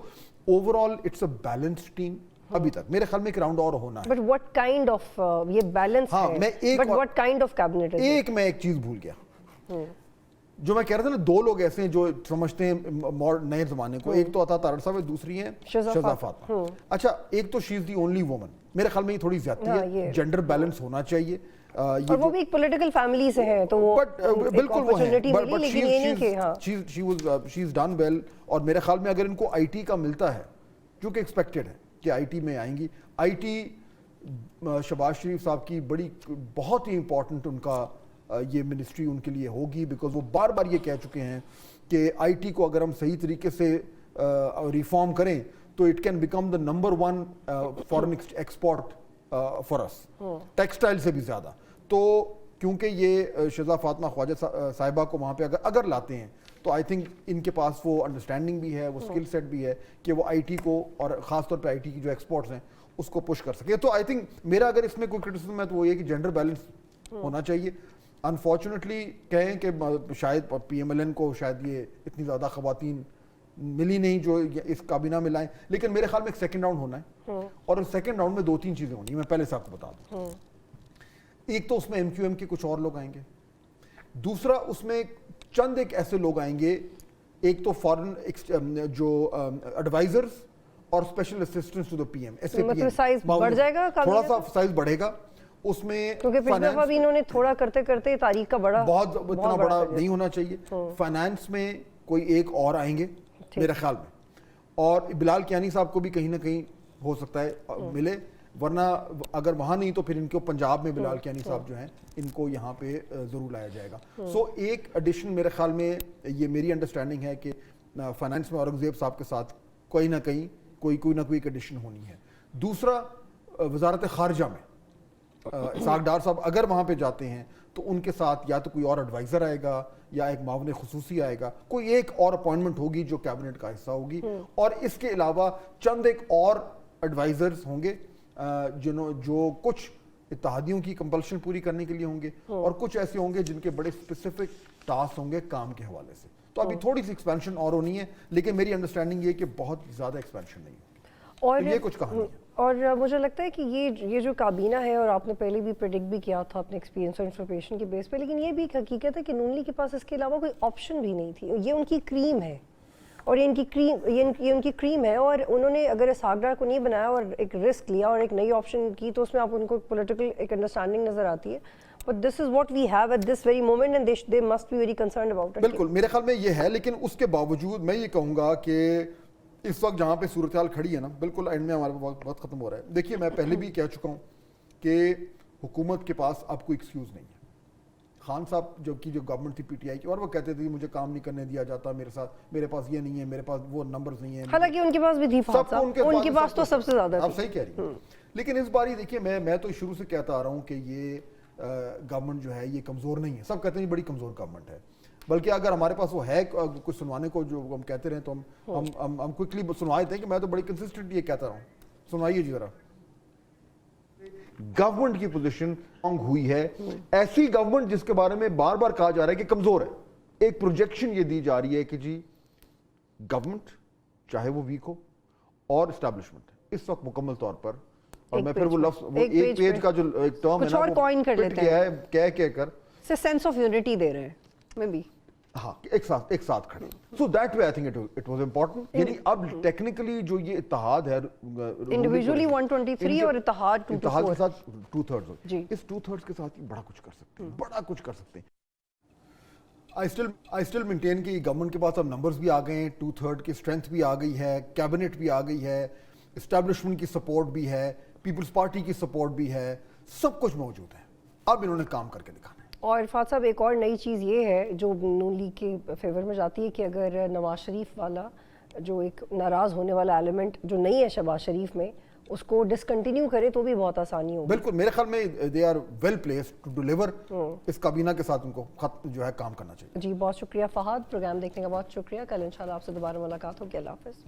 overall it's a balanced team ابھی تک. میرے خیال میں ایک راؤنڈ اور ہونا ہے. بٹ واٹ کائنڈ آف یہ بیلنس ہے, but what kind of cabinet ہے. میں ایک چیز بھول گیا جو میں کہہ رہا تھا نا, 2 لوگ ایسے ہیں جو سمجھتے ہیں نئے زمانے کو. ایک تو عطا طاہر صاحب ہے, دوسری ہیں شہزاد فاطمہ. اچھا ایک تو شی از دی اونلی وومن. میرے خیال میں یہ تھوڑی زیادتی ہے, جینڈر بیلنس ہونا چاہیے. اور وہ بھی ایک پولیٹیکل فیملی سے ہیں تو وہ بالکل وہ ہے, لیکن یہ نہیں کہ ہاں شی از ڈن ویل. اور میرے خیال میں اگر ان کو آئی ٹی کا ملتا ہے, جو کہ ایکسپیکٹڈ ہے کہ آئی ٹی میں آئیں گی, آئی ٹی شہباز شریف صاحب کی بڑی بہت ہی امپورٹنٹ ان کا یہ منسٹری ان کے لیے ہوگی, بیکاز وہ بار بار یہ کہہ چکے ہیں کہ آئی ٹی کو اگر ہم صحیح طریقے سے ریفارم کریں تو it can become the number 1 foreign export for us, textile سے بھی زیادہ. تو کیونکہ یہ شہزاد فاطمہ خواجہ صاحبہ کو وہاں پہ اگر لاتے ہیں تو آئی تھنک ان کے پاس وہ انڈرسٹینڈنگ بھی ہے, وہ اسکل سیٹ بھی ہے کہ وہ آئی ٹی کو, اور خاص طور پہ آئی ٹی کی جو ایکسپورٹس ہیں اس کو پش کر سکے. تو آئی تھنک میرا اگر اس میں کوئی کرٹیسزم ہے تو وہ یہ کہ جینڈر بیلنس ہونا چاہیے. انفارچونیٹلی کہیں کہ شاید پی ایم ایل این کو شاید یہ اتنی زیادہ خواتین ملی نہیں جو اس کابینہ میں لائیں, لیکن میرے خیال میں ایک سیکنڈ راؤنڈ ہونا ہے, اور اس سیکنڈ راؤنڈ میں 2-3 چیزیں ہونی ہیں. میں پہلے سے آپ کو بتا دوں, ایک تو اس میں MQM کے کچھ اور لوگ آئیں گے, دوسرا اس میں چند ایک ایسے لوگ آئیں گے, ایک تو فارن جو ایڈوائزرز اور special assistants to the P M, بڑھ جائے گا, تھوڑا سا سائز بڑھے گا اس میں, کیونکہ پچھلے دفعہ بھی انہوں نے تھوڑا کرتے کرتے تاریخ کا بڑا بہت اتنا بڑا نہیں ہونا چاہیے. فائنانس میں کوئی ایک اور آئیں گے میرے خیال میں, اور بلال کیانی صاحب کو بھی کہیں نہ کہیں ہو سکتا ہے ملے, ورنہ اگر وہاں نہیں تو پھر ان کو پنجاب میں بلال کیانی صاحب جو ہیں ان کو یہاں پہ ضرور لایا جائے گا. سو ایک ایڈیشن میرے خیال میں, یہ میری انڈرسٹینڈنگ ہے کہ فائنانس میں اورنگزیب صاحب کے ساتھ کوئی نہ کہیں کوئی نہ کوئی ایک ایڈیشن ہونی ہے. دوسرا وزارت خارجہ میں اسحاق ڈار صاحب اگر وہاں پہ جاتے ہیں تو ان کے ساتھ یا تو کوئی اور ایڈوائزر آئے گا یا ایک معاون خصوصی آئے گا, کوئی ایک اور اپوائنٹمنٹ ہوگی جو کیبنٹ کا حصہ ہوگی, اور اس کے علاوہ چند ایک اور ایڈوائزرز ہوں گے جو کچھ اتحادیوں کی کمپلشن پوری کرنے کے لیے ہوں گے اور کچھ ایسے ہوں گے جن کے بڑے اسپیسیفک ٹاسک ہوں گے کام کے حوالے سے. تو ابھی تھوڑی سی ایکسپینشن اور ہونی ہے, لیکن میری انڈرسٹینڈنگ یہ ہے کہ بہت زیادہ ایکسپینشن نہیں ہوگی. اور یہ کچھ کہانی ہے. اور مجھے لگتا ہے کہ یہ جو کابینہ ہے, اور آپ نے پہلے بھی پریڈکٹ بھی کیا تھا اپنے ایکسپیرینس اور انفارمیشن کی بیس پہ, لیکن یہ بھی ایک حقیقت ہے کہ نون لیگ کے پاس اس کے علاوہ کوئی آپشن بھی نہیں تھی. یہ ان کی کریم ہے اور یہ ان کی کریم ہے, اور انہوں نے اگر اسحاق ڈار کو نہیں بنایا اور ایک رسک لیا اور ایک نئی آپشن کی, تو اس میں آپ ان کو پولیٹیکل ایک انڈرسٹینڈنگ نظر آتی ہے. But this is what we have at this very moment and they must be very concerned about it. بالکل میرے خیال میں یہ ہے, لیکن اس کے باوجود میں یہ کہوں گا کہ اس وقت جہاں پہ صورتحال کھڑی ہے نا, بالکل اینڈ میں ہمارا وقت ختم ہو رہا ہے. دیکھیے میں پہلے بھی کہہ چکا ہوں کہ حکومت کے پاس اب کوئی ایکسکیوز نہیں ہے. خان صاحب جو گورنمنٹ تھی پی ٹی آئی کی, اور وہ کہتے تھے مجھے کام نہیں کرنے دیا جاتا میرے ساتھ, میرے پاس یہ نہیں ہے, میرے پاس وہ نمبرز نہیں ہیں. حالانکہ ان کے پاس بھی تھی فہد صاحب, ان کے پاس تو سب سے زیادہ تھی. آپ صحیح کہہ رہی ہیں. لیکن اس باری دیکھیے میں تو شروع سے کہتا آ رہا ہوں کہ یہ گورنمنٹ جو ہے یہ کمزور نہیں ہے. سب کہتے ہیں یہ بڑی کمزور گورنمنٹ ہے, بلکہ اگر ہمارے پاس وہ ہے کچھ سنوانے کو جو ہم کہتے رہے تو ہم کوئکلی سنوا دیتے ہیں کہ میں تو بڑی کنسسٹنٹ یہ کہتا رہا ہوں. سنوائیے جی ذرا. گورنمنٹ کی پوزیشن اسٹرانگ ہوئی ہے, ایسی گورنمنٹ جس کے بارے میں بار بار کہا جا رہا ہے کہ کمزور ہے. ایک پروجیکشن یہ دی جا رہی ہے کہ جی گورنمنٹ چاہے وہ ویک ہو اور اسٹیبلشمنٹ اس وقت مکمل طور پر, اور میں پھر وہ لفظ وہ ایک پیج کا جو ایک ٹرم ہے نا وہ پٹ کیا ہے کہہ کر سے سینس آف یونٹی دے رہے ہیں میں بھی, ہاں ایک ساتھ کھڑے. So that way I think it was important. یعنی اب ٹیکنیکلی جو یہ اتحاد ہے انڈیویجولی 123 اور اتحاد کے ساتھ 2/3, اس 2/3 کے ساتھ بڑا کچھ کر سکتے ہیں, بڑا کچھ کر سکتے ہیں. I still maintain کہ گورنمنٹ کے پاس اب نمبرز بھی آ گئے ہیں, 2/3 کی اسٹرینتھ بھی آ گئی ہے, کیبنٹ بھی آ گئی ہے, اسٹیبلشمنٹ کی سپورٹ بھی ہے, پیپلز پارٹی کی سپورٹ بھی ہے, سب کچھ موجود ہے. اب انہوں نے کام کر کے دکھانا ہے. اور فہد صاحب ایک اور نئی چیز یہ ہے جو نون لیگ کے فیور میں جاتی ہے کہ اگر نواز شریف والا جو ایک ناراض ہونے والا ایلیمنٹ جو نہیں ہے شہباز شریف میں, اس کو ڈسکنٹینیو کرے تو بھی بہت آسانی ہوگی. بالکل میرے خیال میں they are well placed to deliver. اس کابینہ کے ساتھ ان کو جو ہے کام کرنا چاہیے. جی بہت شکریہ فہد, پروگرام دیکھنے کا بہت شکریہ. کل انشاءاللہ آپ سے دوبارہ ملاقات ہوگی. اللہ حافظ.